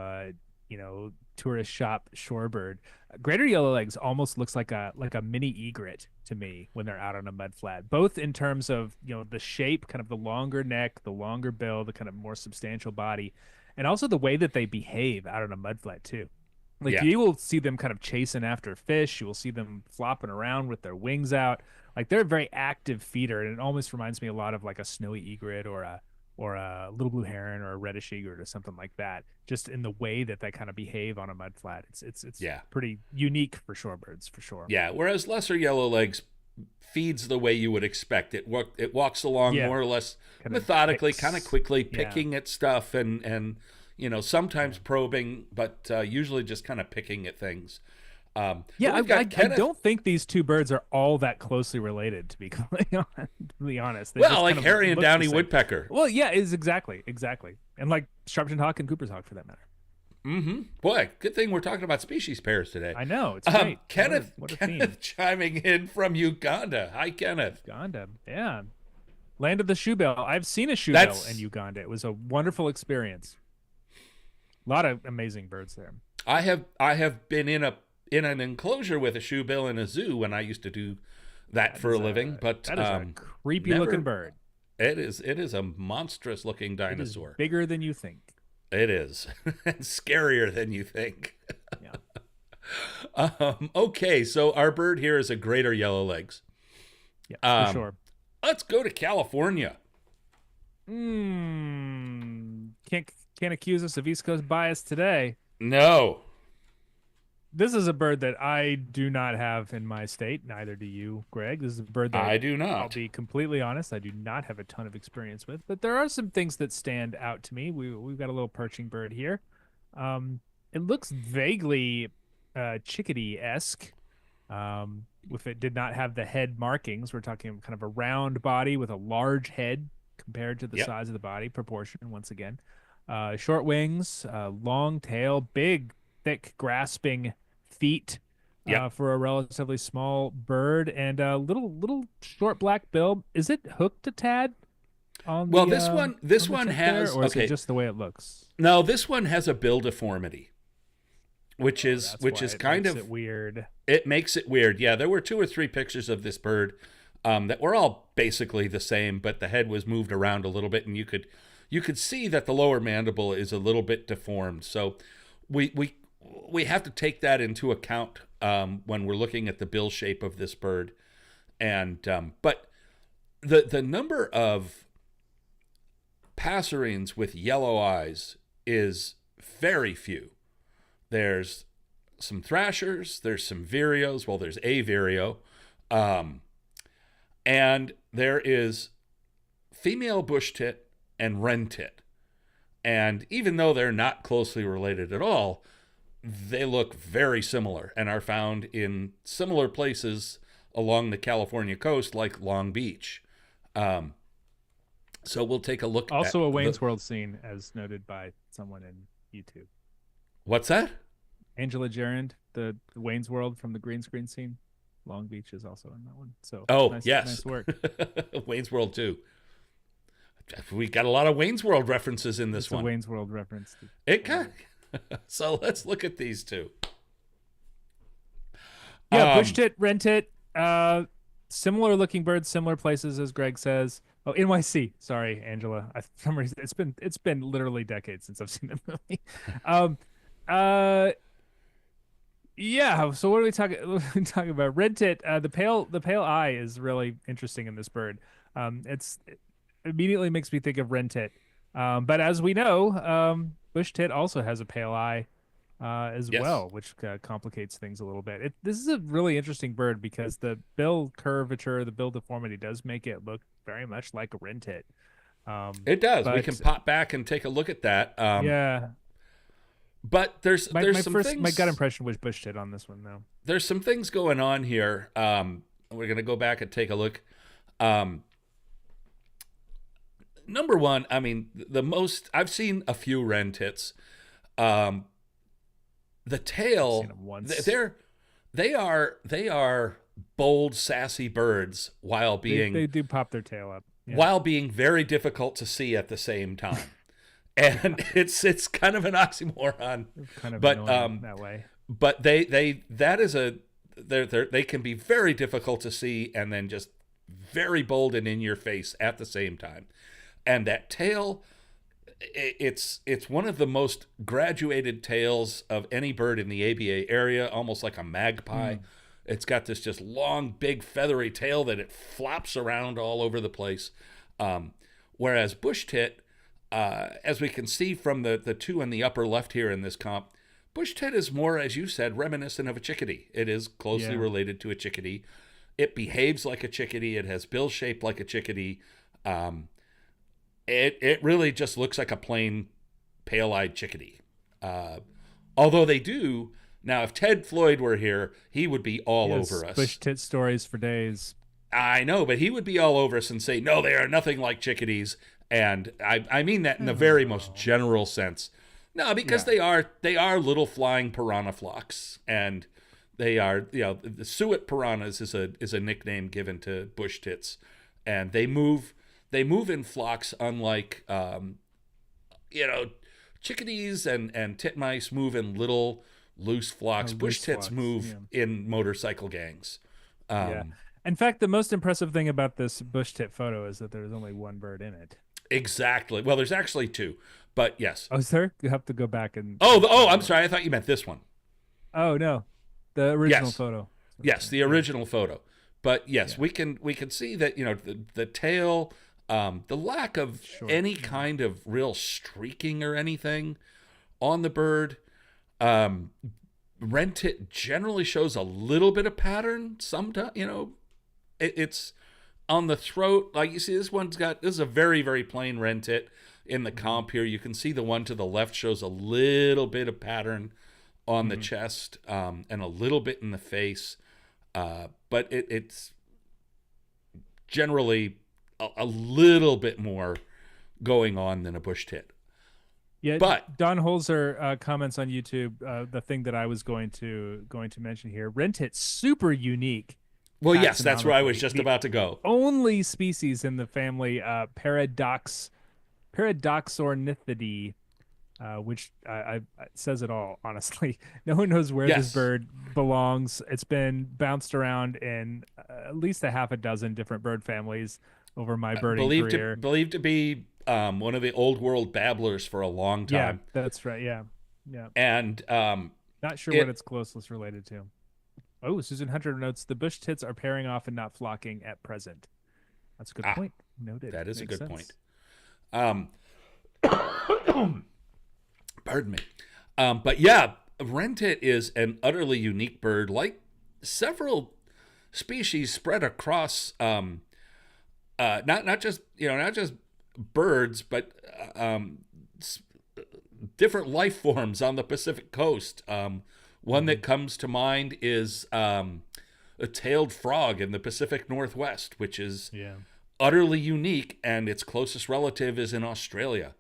tourist shop shorebird. Greater yellowlegs almost looks like a mini egret to me when they're out on a mud flat. Both in terms of the shape, kind of the longer neck, the longer bill, the kind of more substantial body, and also the way that they behave out on a mud flat too. Like Yeah. you will see them kind of chasing after fish. You will see them flopping around with their wings out. Like they're a very active feeder, and it almost reminds me a lot of like a snowy egret or a little blue heron or a reddish egret or something like that. Just in the way that they kind of behave on a mud flat, it's Yeah. pretty unique for shorebirds for sure. Yeah, whereas lesser yellowlegs feeds the way you would expect. It walks along Yeah. more or less Kind of methodically, picks. kind of quickly, Yeah. picking at stuff and sometimes probing, but usually just kind of picking at things. Yeah, we've got I Kenneth. don't think these two birds are all that closely related, to be completely honest. They Well, just like kind of Harry and look the Downy same. woodpecker. Well, yeah, is exactly, and like Sharpton hawk and Cooper's hawk for that matter. Mm-hmm. Boy, good thing we're talking about species pairs today. I know, it's great. Kenneth, what a Kenneth chiming in from Uganda. Hi, Kenneth. Uganda, yeah, land of the shoebill. I've seen a shoebill That's- in Uganda. It was a wonderful experience. A lot of amazing birds there. I have been in an enclosure with a shoebill in a zoo when I used to do that for a living. But that is a creepy never- looking bird. It is a monstrous looking It is dinosaur. bigger than you think. It is. And scarier than you think. Yeah, Okay, so our bird here is a greater yellowlegs. yeah, for sure. Let's go to California. Can't accuse us of East Coast bias today. No. This is a bird that I do not have in my state. Neither do you, Greg. This is a bird that I do I'll not. be completely honest, I do not have a ton of experience with, but there are some things that stand out to me. We've got a little perching bird here. It looks vaguely chickadee-esque. If it did not have the head markings, we're talking kind of a round body with a large head compared to the Yep. size of the body, proportion once again. Short wings, long tail, big, thick, grasping feet. Yep. For a relatively small bird, and a little short black bill. Is it hooked a tad? Well, this one on the tip has there, or is okay. it just the way it looks? No, this one has a bill deformity, which is That's why it kind makes of it weird. It makes it weird. Yeah, there were 2 or 3 pictures of this bird that were all basically the same, but the head was moved around a little bit, and you could see that the lower mandible is a little bit deformed. So we have to take that into account when we're looking at the bill shape of this bird. And but the number of passerines with yellow eyes is very few. There's some thrashers, there's some vireos, well, there's a vireo, and there is female bushtit and wrentit. And even though they're not closely related at all, they look very similar and are found in similar places along the California coast, like Long Beach. So we'll take a look. Also, at a Wayne's World scene, as noted by someone in YouTube. What's that? Angela Gerund, the Wayne's World from the green screen scene. Long Beach is also in that one. So nice, yes, nice work. Wayne's World too. We got a lot of Wayne's World references in this It's a one. Wayne's World reference. It kind So let's look at these two. Yeah, Bushtit, Wrentit, similar looking birds, similar places, as Greg says. Oh, NYC. Sorry, Angela. For some reason, it's been literally decades since I've seen the movie. Yeah. So what are we talking? What are we talking about? Wrentit. The pale eye is really interesting in this bird. It immediately makes me think of Wrentit. But as we know, Bushtit also has a pale eye as Yes, well, which complicates things a little bit. This is a really interesting bird because the bill curvature, the bill deformity does make it look very much like a Wrentit. Um, it does. We can but pop back and take a look at that. yeah, But my there's my some first my gut things impression was Bushtit on this one though. there's some things going on here. We're gonna go back and take a look. Um, Number one, I mean, the most I've seen a few wren tits. Um, the I've seen tail, him once. they are bold, sassy birds They do pop their tail up. Yeah, while being very difficult to see at the same time. And it's kind of an oxymoron, kind of but annoying that way. they that is a they can be very difficult to see and then just very bold and in your face at the same time. And that tail, it's one of the most graduated tails of any bird in the ABA area, almost like a magpie. It's got this just long, big, feathery tail that it flops around all over the place. Whereas bush tit, as we can see from the two in the upper left here in this comp, bush tit is more, as you said, reminiscent of a chickadee. It is closely Yeah. related to a chickadee. It behaves like a chickadee. It has bill shape like a chickadee. Um, it really just looks like a plain pale-eyed chickadee. Uh, Although they do now, if Ted Floyd were here, he would be all Yes, over us. bush tit stories for days. I know, but he would be all over us and say, "No, they are nothing like chickadees." And I mean that in the very most general sense. No, because Yeah. they are little flying piranha flocks, and they are, the suet piranhas is a nickname given to bush tits, and they move in flocks, unlike chickadees and titmice move in little loose flocks. Bush Loose tits flocks. move Yeah. in motorcycle gangs. Yeah. Um, In fact, the most impressive thing about this bush tit photo is that there's only one bird in it. exactly. Well, there's actually two, but yes. Oh, is there? You have to go back and. I'm sorry. I thought you meant this one. Oh no, the original Yes. photo. Yes, the original photo. But yes, Yeah. we can see that, the tail, the lack of Short, any yeah. kind of real streaking or anything on the bird. Um, Wrentit generally shows a little bit of pattern. Sometimes, it's on the throat. Like you see, this is a very, very plain Wrentit in the comp here. You can see the one to the left shows a little bit of pattern on the chest, and a little bit in the face. But it's generally a little bit more going on than a bush tit. Yeah, But Don Holzer comments on YouTube. The thing that I was going to mention here, Wrentit, super unique. well, yes, that's where I was taxonomically. just The about to go. only species in the family Paradoxornithidae, which says it all. Honestly, no one knows where this Yes. bird belongs. It's been bounced around in at least a half a dozen different bird families over my birding career. Believed to be one of the old world babblers for a long Yeah, time, that's right. Yeah, yeah. and Not sure it what it's closest related to. Oh, Susan Hunter notes the bush tits are pairing off and not flocking at present. That's a good point. Noted. that is a Makes good sense. point. Pardon me. But yeah, Wrentit is an utterly unique bird, like several species spread across, not just birds, but different life forms on the Pacific coast. One that comes to mind is a tailed frog in the Pacific Northwest, which is Yeah. utterly unique, and its closest relative is in Australia.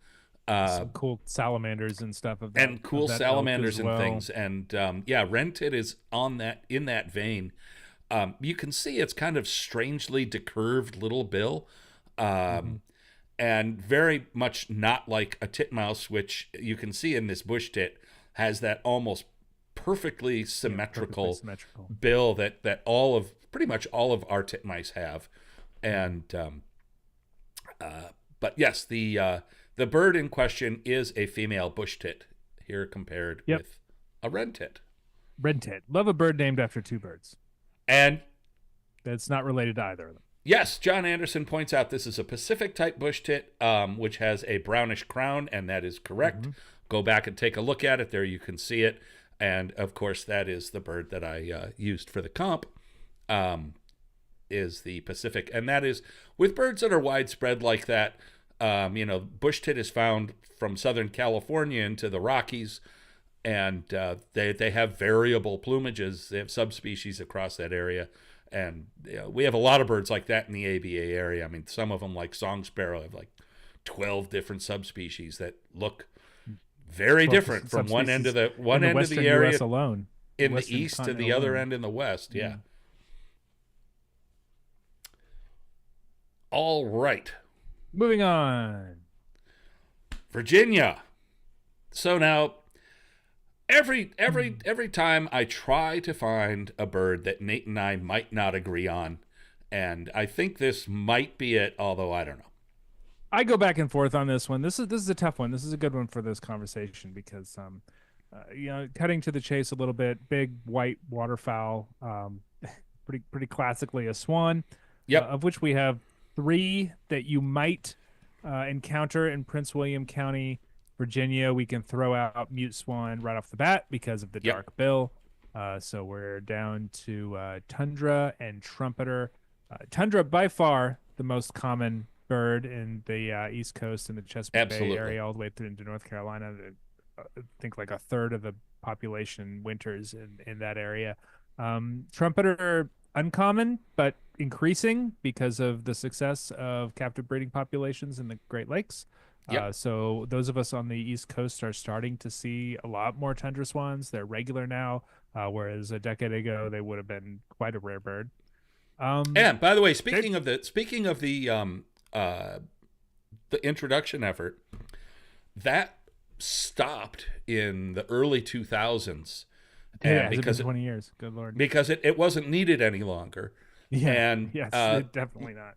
Some cool salamanders and stuff of that. And cool of that ilk salamanders as and well. things. And yeah, Wrentit is in that vein. You can see it's kind of strangely decurved little bill, and very much not like a titmouse, which you can see in this bush tit has that almost perfectly symmetrical, Perfectly symmetrical. bill that pretty much all of our titmice have. And but yes, the bird in question is a female bush tit here compared Yep. with a wren tit. Wrentit. Love a bird named after two birds. And That's not related to either of them. yes, John Anderson points out this is a Pacific type bush tit, which has a brownish crown, and that is correct. Go back and take a look at it. There you can see it. And of course, that is the bird that I used for the comp, is the Pacific. And that is with birds that are widespread like that. Bush tit is found from Southern California into the Rockies, and they have variable plumages. They have subspecies across that area. And we have a lot of birds like that in the ABA area. I mean, some of them, like song sparrow, have like 12 different subspecies that look very different from one end of the area US alone, in the east to the other end in the west. Yeah. All right. Moving on. Virginia. So now every time I try to find a bird that Nate and I might not agree on, and I think this might be it, although I don't know. I go back and forth on this one. This is a tough one. This is a good one for this conversation because, cutting to the chase a little bit. Big white waterfowl, pretty classically a swan. Yep. Of which we have 3 that you might encounter in Prince William County, Virginia. We can throw out mute swan right off the bat because of the dark bill. So we're down to tundra and trumpeter. Tundra by far the most common bird in the East Coast and the Chesapeake Bay area, all the way through into North Carolina. I think like a third of the population winters in that area. Trumpeter uncommon, but increasing because of the success of captive breeding populations in the Great Lakes. Yep. So those of us on the East Coast are starting to see a lot more tundra swans. They're regular now, whereas a decade ago they would have been quite a rare bird. And by the way, speaking of the introduction effort, that stopped in the early 2000s. And because it 20 years, good Lord, because it wasn't needed any longer. Yeah, and yes, definitely not.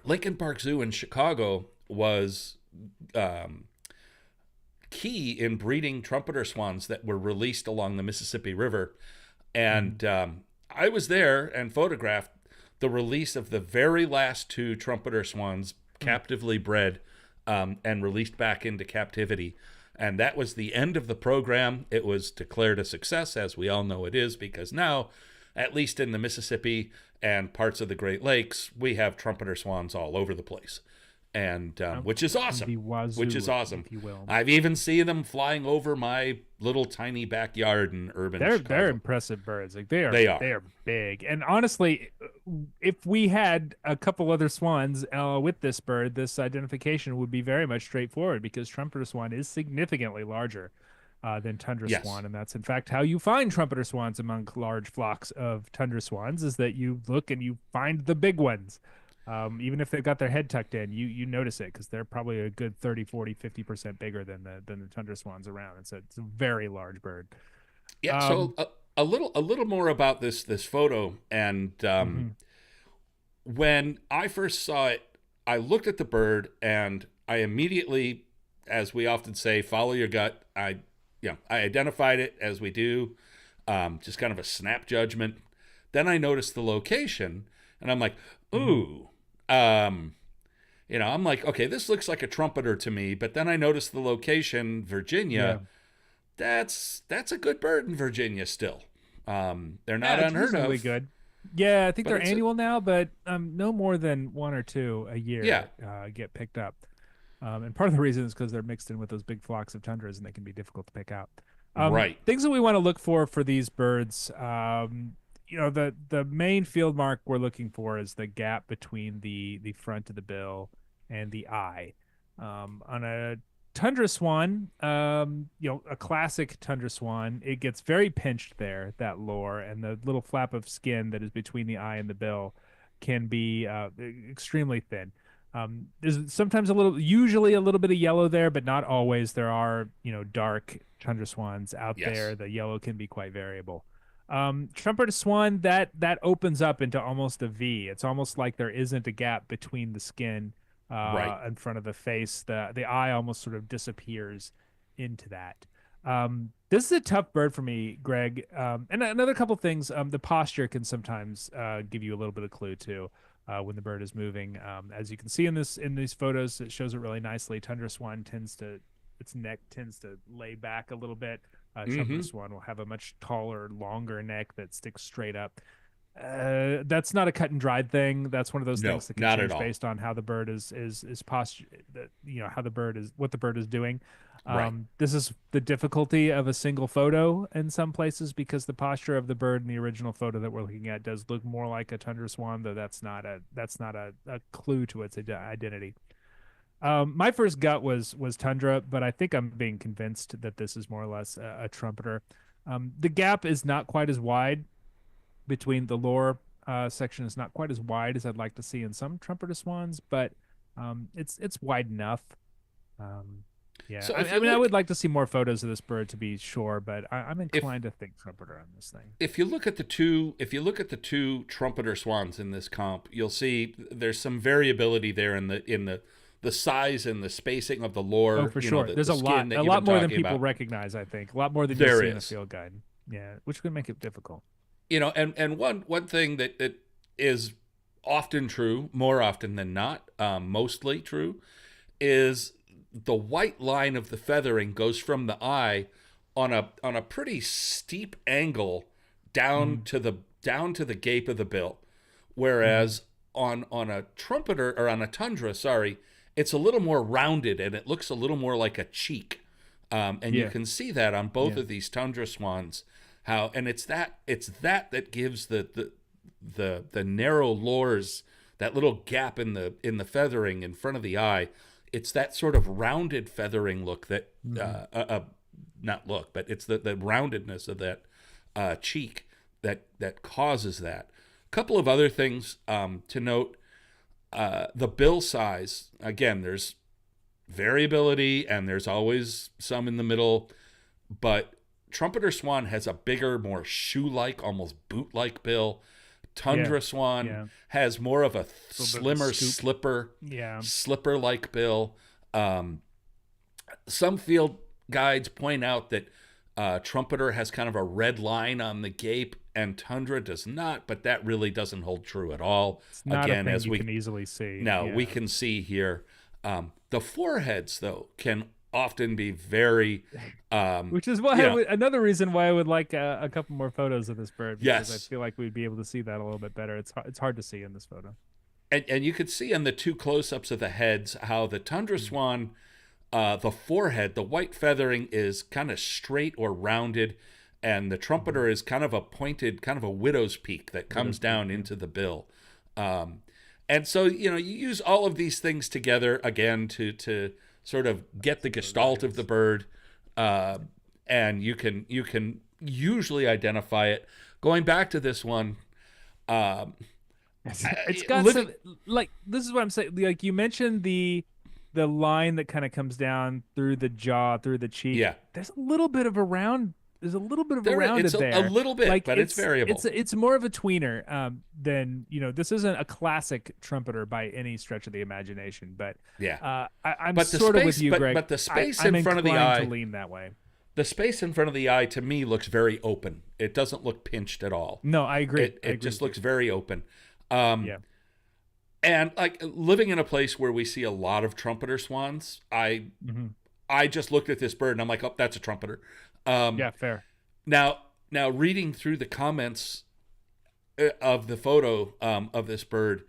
Lincoln Park Zoo in Chicago was key in breeding trumpeter swans that were released along the Mississippi River. And I was there and photographed the release of the very last 2 trumpeter swans captively bred and released back into captivity. And that was the end of the program. It was declared a success, as we all know it is, because now, at least in the Mississippi and parts of the Great Lakes, we have trumpeter swans all over the place. And which is awesome. Wazoo, which is awesome. If you will. I've even seen them flying over my little tiny backyard in urban Chicago. They're impressive birds. Like they are big. And honestly, if we had a couple other swans with this bird, this identification would be very much straightforward because trumpeter swan is significantly larger than tundra swan, and that's in fact how you find trumpeter swans among large flocks of tundra swans. Is that you look and you find the big ones. Even if they've got their head tucked in, you notice it because they're probably a good 30, 40, 50% bigger than the tundra swans around. It's a very large bird. Yeah. So a little more about this photo. And when I first saw it, I looked at the bird and I immediately, as we often say, follow your gut. I identified it as we do, just kind of a snap judgment. Then I noticed the location and I'm like, ooh. I'm like, okay, this looks like a trumpeter to me, but then I noticed the location, Virginia. Yeah. That's a good bird in Virginia still. They're not unheard of. Really good. Yeah, I think they're annual now, but no more than 1 or 2 a year get picked up. And part of the reason is because they're mixed in with those big flocks of tundras, and they can be difficult to pick out. Right. Things that we want to look for these birds. The main field mark we're looking for is the gap between the front of the bill and the eye. On a tundra swan, a classic tundra swan, it gets very pinched there, that lower, and the little flap of skin that is between the eye and the bill can be extremely thin. There's sometimes usually a little bit of yellow there, but not always. There are, dark tundra swans out there. The yellow can be quite variable. Trumpeter swan, that opens up into almost a V. It's almost like there isn't a gap between the skin in front of the face. The eye almost sort of disappears into that. This is a tough bird for me, Greg. And another couple things. The posture can sometimes give you a little bit of clue too when the bird is moving. As you can see in these photos, it shows it really nicely. Tundra swan its neck tends to lay back a little bit. Hmm. Trumpeter swan will have a much taller, longer neck that sticks straight up. That's not a cut and dried thing. That's one of those No, things that can not at change all. based on how the bird is posture. How the bird is what the bird is doing. Right. This is the difficulty of a single photo in some places because the posture of the bird in the original photo that we're looking at does look more like a tundra swan, though that's not a clue to its identity. My first gut was tundra, but I think I'm being convinced that this is more or less a trumpeter. The gap is not quite as wide between the lower section is not quite as wide as I'd like to see in some trumpeter swans, but it's wide enough. Um, yeah, So if I you mean, I look would like to see more photos of this bird to be sure, but I'm if inclined to think trumpeter on this thing. if you look at the two trumpeter swans in this comp, you'll see there's some variability there in the size and the spacing of the Oh, lore, for you know, sure. the, There's the skin a that you've lot been more than talking people about. recognize. I think a lot more than you'll There see in a is. field guide. Yeah, which could make it difficult. You know, and one thing that is often true, more often than not, mostly true, is the white line of the feathering goes from the eye on a pretty steep angle Mm-hmm. down to the gape of the bill, Mm-hmm. whereas on a trumpeter or on a tundra, sorry, it's a little more rounded and it looks a little more like a cheek, and you Yeah, can see that on both yeah. of these tundra swans. How and it's that gives the narrow lores, that little gap in the feathering in front of the eye. It's that sort of rounded feathering look that Mm-hmm. not look, but it's the roundedness of that cheek that causes that. A couple of other things to note: the bill size. Again, there's variability, and there's always some in the middle, but trumpeter swan has a bigger, more shoe-like, almost boot-like bill. Yeah, Tundra swan yeah. A has more of a little bit of a slimmer scoop. Yeah. slipper like bill. Um, some field guides point out that trumpeter has kind of a red line on the gape and tundra does not, but that really doesn't hold true at all. It's not a Again, thing as you we can easily see. now we Yeah. can see here, the foreheads though can often be very, Which is why you know, another reason why I would like a couple more photos of this bird because I yes, feel like we'd be able to see that a little bit better. It's hard to see in this photo. and you could see in the two close-ups of the heads how the tundra Mm. swan, the forehead, the white feathering is kind of straight or rounded, and the Mm-hmm. trumpeter is kind of a pointed, kind of a widow's peak that comes Widow's peak. down Yeah. into the bill. Um, and so, you know, you use all of these things together again to sort of get the See what the bird gestalt of the is. bird, uh, and you can usually identify it. Going back to this one, um, It's got living, some like this is what I'm saying. Like you mentioned the line that kind of comes down through the jaw, through the cheek. yeah, There's a little bit of a round. There's a little bit of a it's rounded a there. little bit, Like but it's variable. it's more of a tweener than this isn't a classic trumpeter by any stretch of the imagination. But Yeah, I'm but the sort of with space, you, Greg. but the space I'm in front of the inclined to eye, lean that way. the space in front of the eye to me looks very open. It doesn't look pinched at all. No, I agree. I It agree just with you. looks very open. Um, Yeah. and like living in a place where we see a lot of trumpeter swans, Hmm. I just looked at this bird and I'm like, oh, that's a trumpeter. Um, Yeah. Fair. now reading through the comments of the photo of this bird,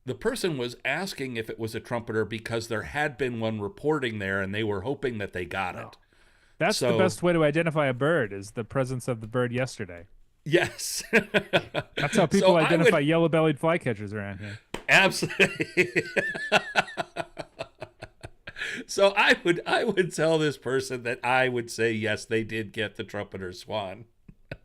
the person was asking if it was a trumpeter because there had been one reporting there and they were hoping that they got Oh. it. That's the So best way to identify a bird is the presence of the bird yesterday. yes. That's how So people I would identify yellow-bellied flycatchers around here. absolutely. So I would tell this person that I would say yes, they did get the trumpeter swan.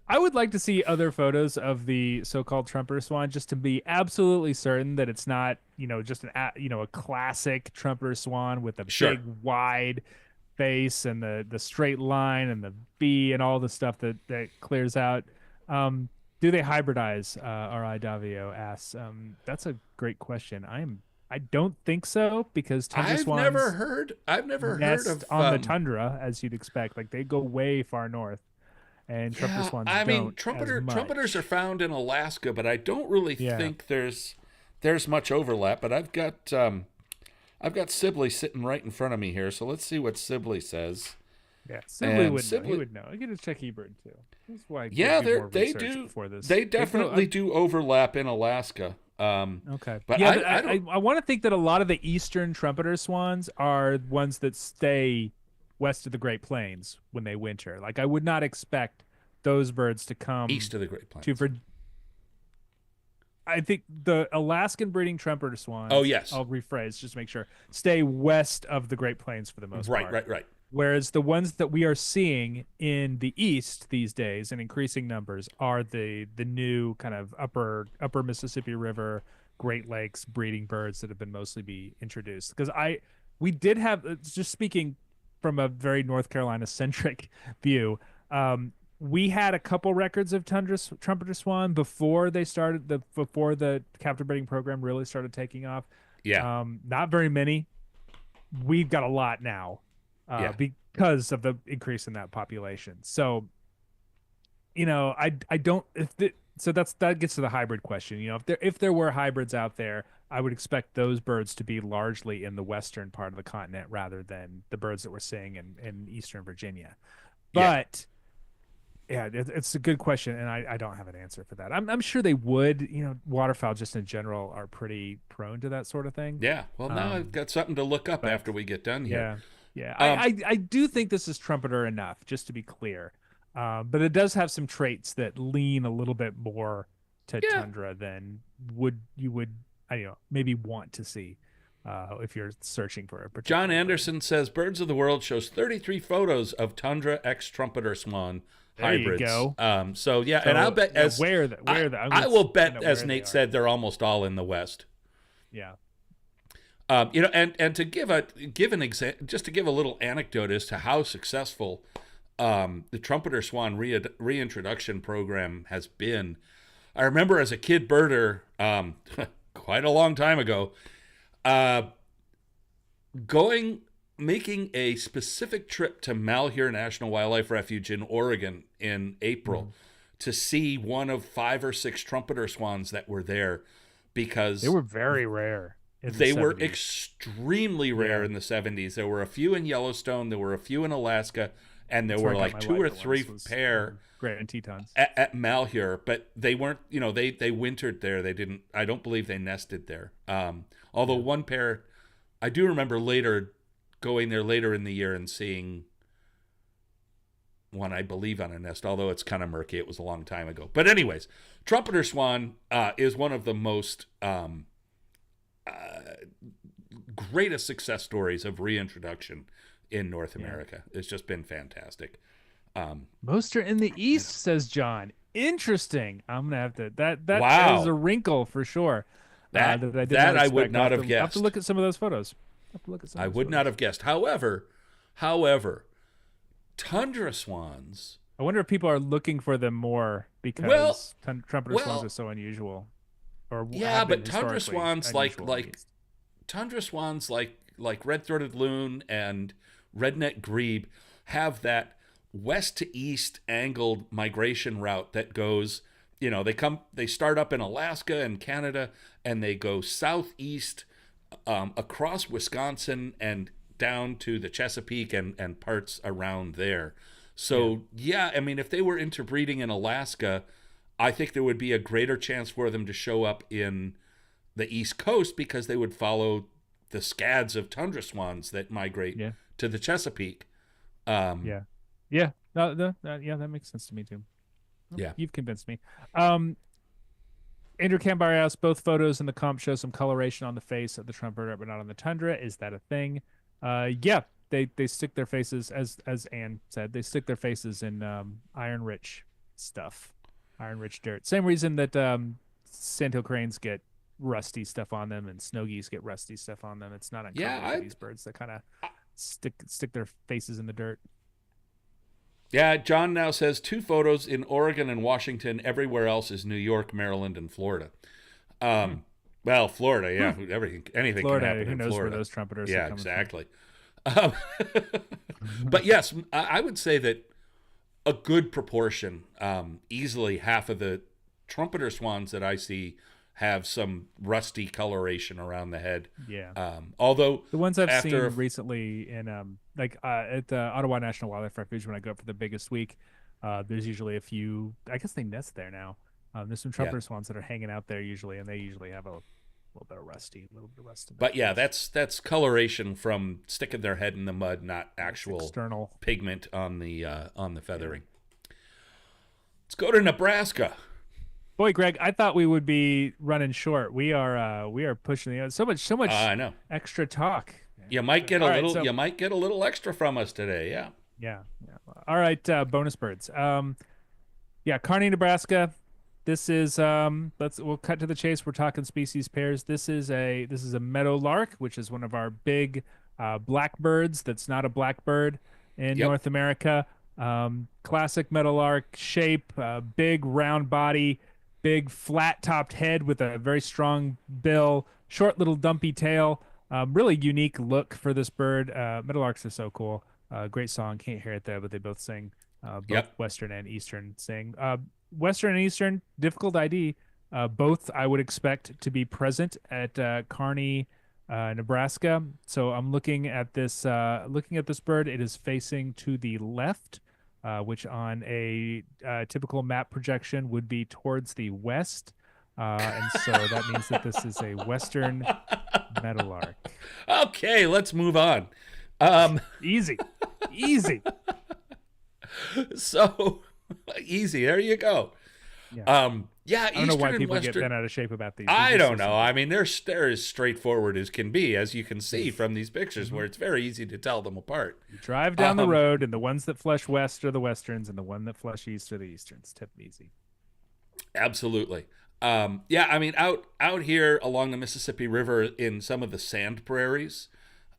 I would like to see other photos of the so-called trumpeter swan just to be absolutely certain that it's not, just a classic trumpeter swan with a Sure. big wide face and the straight line and the V and all the stuff that clears out. Do they hybridize? R.I. Davio asks. That's a great question. I don't think so because tundra swans I've never heard nest of on the tundra as you'd expect. Like they go way far north, and trumpeter yeah, swans I mean don't as trumpeters are much. found in Alaska, but I don't really Yeah, think there's much overlap, but I've got Sibley sitting right in front of me here, so let's see what Sibley says. yeah. Sibley And would know. He Sibley would know. I get to check eBird too. That's why I yeah, do more they research do. before this. They They go. definitely do overlap in Alaska. Okay. But Yeah, I don't. I want to think that a lot of the eastern trumpeter swans are ones that stay west of the Great Plains when they winter. Like I would not expect those birds to come East of the Great to Plains. Vir- I think the Alaskan breeding trumpeter Oh swans, yes, I'll rephrase just to make sure, stay west of the Great Plains for the most right, part. right, right. Whereas the ones that we are seeing in the east these days in increasing numbers are the new kind of upper Mississippi River, Great Lakes breeding birds that have been mostly be introduced. Because we did have just speaking from a very North Carolina centric view, we had a couple records of trumpeter swan before before the captive breeding program really started taking off. Yeah, Not very many. We've got a lot now yeah, because of the increase in that population. So, I don't so that gets to the hybrid question. If there were hybrids out there, I would expect those birds to be largely in the western part of the continent rather than the birds that we're seeing in eastern Virginia. yeah, But yeah, it's a good question, and I don't have an answer for that. I'm sure they would. Waterfowl just in general are pretty prone to that sort of thing. yeah. Well, now I've got something to look up But after we get done here. yeah, yeah. Um, I do think this is trumpeter enough, just to be clear. But it does have some traits that lean a little bit more to yeah. tundra than you would I don't know maybe want to see if you're searching for a John particular bird. Anderson says Birds of the World shows 33 photos of tundra X trumpeter swan There you hybrids. go. So yeah, So and I'll bet yeah, I'm I gonna will find bet, out as where they Nate are. said, they're almost all in the West. Yeah. And to give an example, just to give a little anecdote as to how successful the trumpeter swan reintroduction program has been. I remember as a kid birder, quite a long time ago, uh, making a specific trip to Malheur National Wildlife Refuge in Oregon in April to see one of 5 or 6 trumpeter swans that were there, because They were very rare in the they were 70s. extremely rare Yeah. in the 70s. There were a few in Yellowstone, there were a few in Alaska, and there That's were where I got like my 2 or lighter 3 ones, was pair Grand Tetons. at Malheur, but they weren't, they wintered there. They didn't, I don't believe they nested there. Although one pair, I do remember going there later in the year and seeing one, I believe, on a nest, although it's kind of murky. It was a long time ago. But anyways, trumpeter swan is one of the most greatest success stories of reintroduction in North America. It's just been fantastic. Most are in the east, says John. Interesting. I'm gonna have to that Wow. is a wrinkle for sure. That I did that not I would expect. not have I'll have to guessed. look at some of those photos. I would not have guessed. However, tundra swans. I wonder if people are looking for them more because Well, trumpeter swans are so unusual. Or yeah, have been but tundra historically swans unusual, at least. tundra swans like red-throated loon and redneck grebe have that west to east angled migration route that goes, they start up in Alaska and Canada, and they go southeast across Wisconsin and down to the Chesapeake and parts around there. So yeah, I mean, if they were interbreeding in Alaska, I think there would be a greater chance for them to show up in the East Coast because they would follow the scads of tundra swans that migrate to the Chesapeake. Yeah. No, yeah, that makes sense to me too. Yeah. You've convinced me. Andrew Cambar asked, both photos in the comp show some coloration on the face of the trumpeter, but not on the tundra. Is that a thing? Yeah, they stick their faces, as Anne said, they stick their faces in iron rich stuff, iron rich dirt. Same reason that sandhill cranes get rusty stuff on them and snow geese get rusty stuff on them. It's not uncommon for these birds that kind of stick their faces in the dirt. Yeah, John now says 2 photos in Oregon and Washington. Everywhere else is New York, Maryland, and Florida. Well, Florida, yeah, anything can Florida, happen who in knows where Florida. those trumpeters Yeah, are coming exactly. Um, from. but yes, I would say that a good proportion, easily half of the trumpeter swans that I see have some rusty coloration around the head. Yeah. Although The ones I've after, seen recently in at the Ottawa National Wildlife Refuge when I go up for the biggest week, there's usually a few. I guess they nest there now. There's some yeah, trumpeter swans that are hanging out there usually, and they usually have a little bit of rusty, a little bit of rust in their but yeah, face. that's coloration from sticking their head in the mud, not It's actual external. pigment on the feathering. Let's go to Nebraska. Boy, Greg, I thought we would be running short. We are pushing the so much I know. extra talk. You might get a All right, little. so You might get a little extra from us today. Yeah. yeah, yeah. All right, bonus birds. Yeah, Kearney, Nebraska. This is we'll cut to the chase. We're talking species pairs. This is a meadowlark, which is one of our big blackbirds that's not a blackbird in Yep. North America. Classic meadowlark shape, big round body, big flat topped head with a very strong bill, short little dumpy tail. Really unique look for this bird. Meadowlarks are so cool. Great song. Can't hear it there, but they both sing. Both Yep. Western and Eastern sing. Western and Eastern, difficult ID. Both I would expect to be present at Kearney, Nebraska. So I'm looking at this bird. It is facing to the left, which on a typical map projection would be towards the west. And so that means that this is a Western meadowlark. Okay, let's move on. Um, Easy, easy. so easy. There you go. Yeah. Yeah, I don't know why Eastern and people get Western. bent out of shape about these. I These are don't so know. I mean, they're as straightforward as can be, as you can see from these pictures, Mm-hmm. where it's very easy to tell them apart. You drive down the Um, road, and the ones that flush west are the westerns, and the one that flush east are the easterns. Tip easy. Absolutely. Yeah, I mean, out here along the Mississippi River in some of the sand prairies,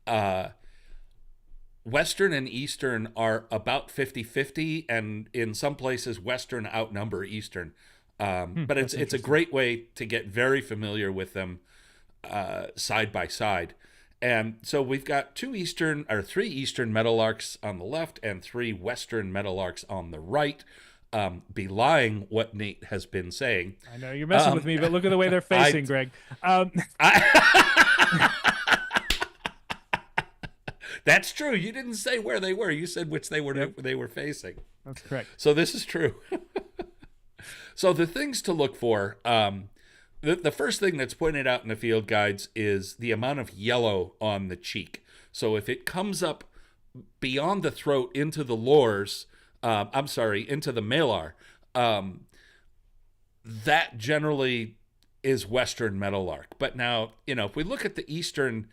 uh, Western and Eastern are about 50-50, and in some places, Western outnumber Eastern. But it's that's a interesting. great way to get very familiar with them side by side. And so we've got three Eastern meadowlarks on the left and three Western meadowlarks on the right, belying what Nate has been saying. I know you're messing with me, but look at the way they're facing, Greg. That's true. You didn't say where they were. You said which they were facing. That's correct. So this is true. So the things to look for, the first thing that's pointed out in the field guides is the amount of yellow on the cheek. So if it comes up beyond the throat into the lores, into the malar, that generally is Western meadowlark. But now, if we look at the Eastern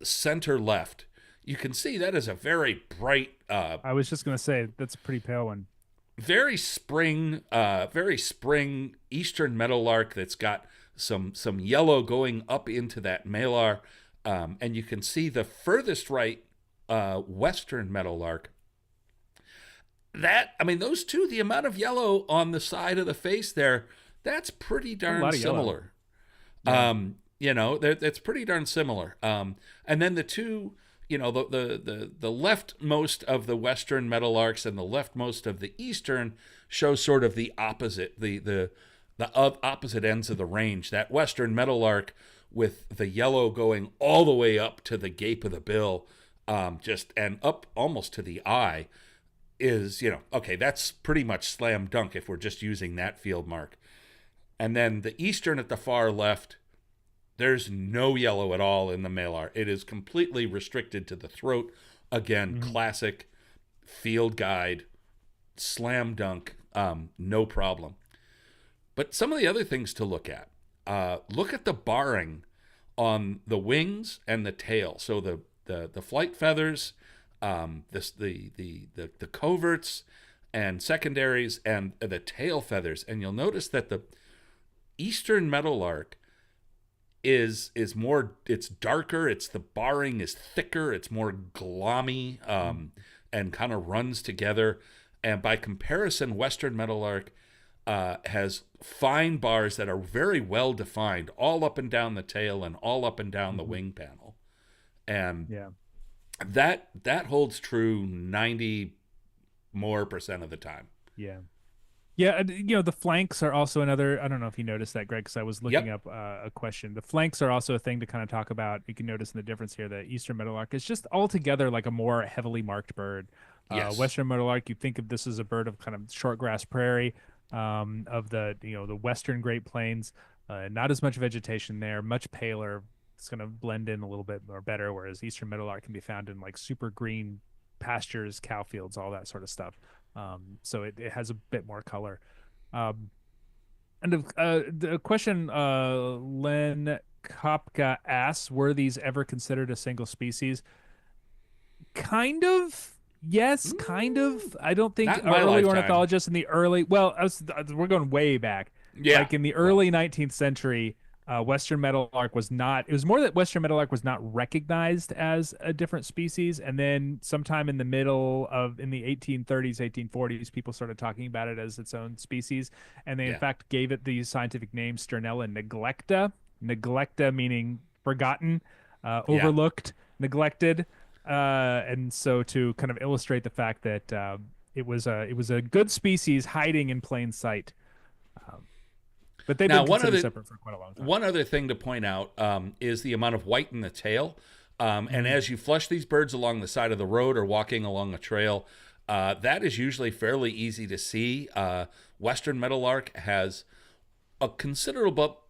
center left, you can see that is a very bright, I was just gonna say that's a pretty pale one. very spring Eastern meadowlark that's got some yellow going up into that malar, and you can see the furthest right Western meadowlark. Those two, the amount of yellow on the side of the face there, that's pretty darn lot of yellow. similar. Yeah. That's pretty darn similar. And then the two, the leftmost of the Western meadowlarks and the leftmost of the Eastern show sort of the opposite, the opposite ends of the range. That Western meadowlark with the yellow going all the way up to the gape of the bill, and up almost to the eye, is, okay, that's pretty much slam dunk if we're just using that field mark. And then the Eastern at the far left, there's no yellow at all in the malar. It is completely restricted to the throat. Again, classic field guide, slam dunk, no problem. But some of the other things to look at, look at the barring on the wings and the tail. So the flight feathers, the coverts and secondaries, and the tail feathers. And you'll notice that the Eastern meadowlark is more, it's darker, the barring is thicker, it's more glommy, and kind of runs together. And by comparison, Western meadowlark, has fine bars that are very well defined, all up and down the tail and all up and down the wing panel, and Yeah. that holds true 90% more of the time. Yeah. Yeah, and, the flanks are also another. I don't know if you noticed that, Greg, because I was looking up a question. The flanks are also a thing to kind of talk about. You can notice in the difference here. The Eastern Meadowlark is just altogether like a more heavily marked bird. Yes. Western Meadowlark, you think of this as a bird of kind of short grass prairie, of the the Western Great Plains. Not as much vegetation there, much paler. It's going to blend in a little bit more better. Whereas Eastern Meadowlark can be found in like super green pastures, cow fields, all that sort of stuff. So it has a bit more color. And the question Len Kopka asks, were these ever considered a single species? Kind of. Yes, kind of. I don't think Not in my early lifetime. ornithologists in the early, we're going way back. Yeah. Like in the early 19th century, Western Meadowlark was not, it was more that Western Meadowlark was not recognized as a different species. And then sometime in the in the 1830s, 1840s, people started talking about it as its own species. And they, in fact, gave it the scientific name Sternella neglecta. Neglecta meaning forgotten, overlooked, neglected. And so to kind of illustrate the fact that it was a good species hiding in plain sight. But they've been considered separate for quite a long time. One other thing to point out is the amount of white in the tail. And as you flush these birds along the side of the road or walking along a trail, that is usually fairly easy to see. Western Meadowlark has a considerable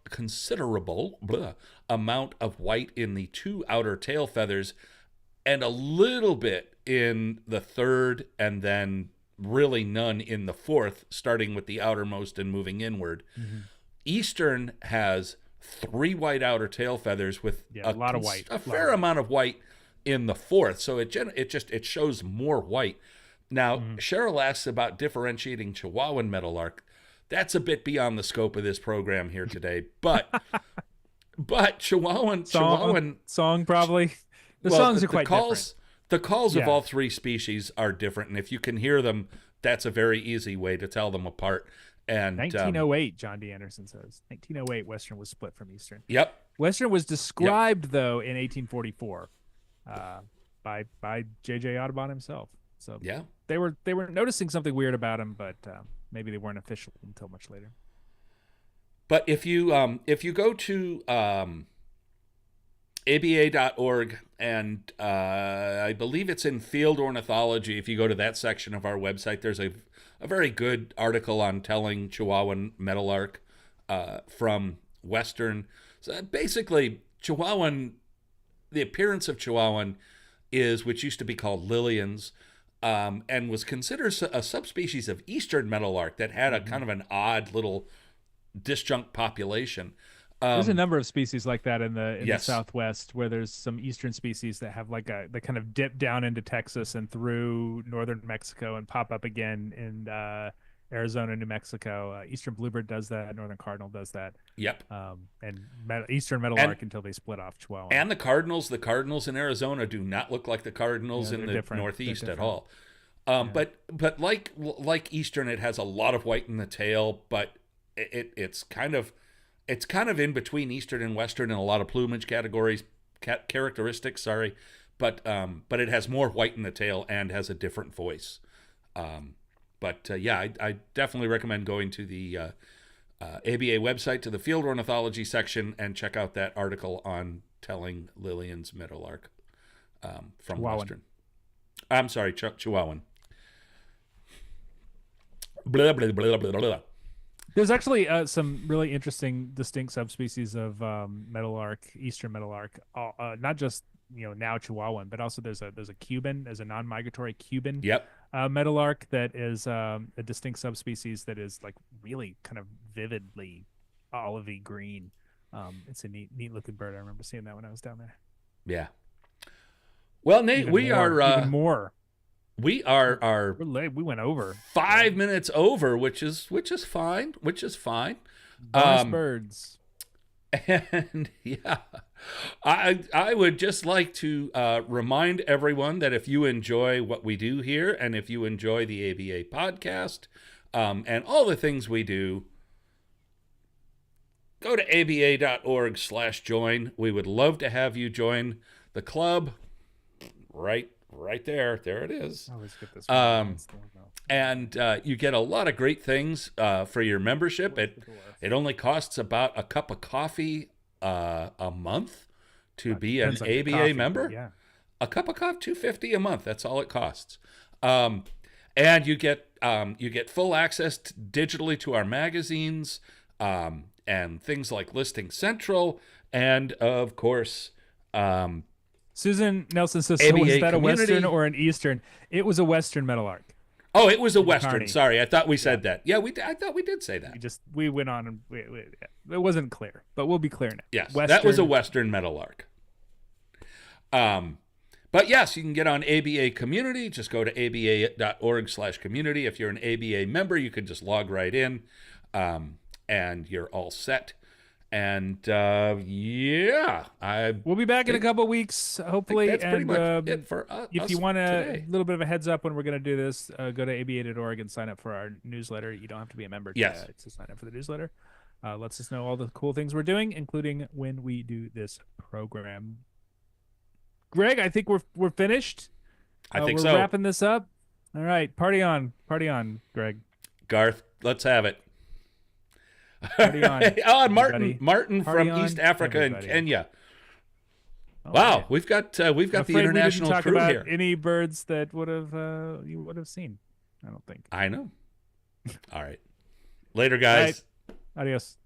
amount of white in the two outer tail feathers and a little bit in the third, and then really none in the fourth, starting with the outermost and moving inward. Eastern has 3 white outer tail feathers with a lot of white, a fair amount of white in the fourth. So it shows more white. Now, Cheryl asks about differentiating Chihuahuan Meadowlark. That's a bit beyond the scope of this program here today, but Chihuahuan song probably. The songs are quite different. The calls of all 3 species are different, and if you can hear them, that's a very easy way to tell them apart. And 1908, John D. Anderson says. 1908, Western was split from Eastern. Yep. Western was described, though, in 1844 by J.J. Audubon himself. So they were noticing something weird about him, but maybe they weren't official until much later. But if you go to aba.org, and I believe it's in Field Ornithology, if you go to that section of our website, there's a very good article on telling Chihuahuan Meadowlark from Western. So basically, Chihuahuan, the appearance of Chihuahuan is, which used to be called Lillian's, and was considered a subspecies of Eastern Meadowlark that had a kind of an odd little disjunct population. There's a number of species like that in the Southwest, where there's some Eastern species that have they kind of dip down into Texas and through northern Mexico and pop up again in Arizona, New Mexico. Eastern Bluebird does that. Northern Cardinal does that. Yep. And Eastern Meadowlark until they split off Chihuahua. And the Cardinals in Arizona do not look like the Cardinals in the Northeast at all. But like Eastern, it has a lot of white in the tail, but it's kind of in between Eastern and Western in a lot of plumage characteristics. Sorry, but it has more white in the tail and has a different voice. I definitely recommend going to the ABA website, to the Field Ornithology section, and check out that article on telling Lillian's Meadowlark from Chihuahuan. Western. I'm sorry, Chihuahuan. Blah, blah, blah, blah, blah. There's actually some really interesting distinct subspecies of meadowlark, Eastern meadowlark. Not just now Chihuahuan, but also there's a Cuban, there's a non-migratory Cuban meadowlark that is a distinct subspecies that is like really kind of vividly olivey green. It's a neat looking bird. I remember seeing that when I was down there. Yeah. Well, Nate, we are even more. We are We're late. We went over 5 minutes over, which is fine. Bonus birds. And I would just like to remind everyone that if you enjoy what we do here, and if you enjoy the ABA podcast, and all the things we do, go to aba.org/join. We would love to have you join the club. Right there. There it is. I always get this. And you get a lot of great things for your membership. It only costs about a cup of coffee a month to be an ABA member. Yeah. A cup of coffee, $2.50 a month. That's all it costs. And you get full access digitally to our magazines and things like Listing Central, and of course, Susan Nelson says, ABA so was that community. a Western or an Eastern? It was a Western Meadowlark. Oh, it was a Western. Carney. Sorry, I thought we said that. Yeah, I thought we did say that. We went on and it wasn't clear, but we'll be clear now. Yes, Western. that was a Western Meadowlark. But yes, you can get on ABA Community. Just go to aba.org/community. If you're an ABA member, you can just log right in, and you're all set. And we'll be back in a couple of weeks, hopefully. That's pretty much it for us. If you want today. a little bit of a heads up when we're going to do this, go to aba.org and sign up for our newsletter. You don't have to be a member to sign up for the newsletter. Lets us know all the cool things we're doing, including when we do this program. Greg, I think we're finished. I think we're wrapping this up. All right, party on, Greg. Garth, let's have it. Party on. Oh, and Martin from East Africa and Kenya. Oh, wow, man. we've got the international we didn't talk crew about here. any birds that you would have seen. I don't think. I know. All right. Later, guys. All right. Adios.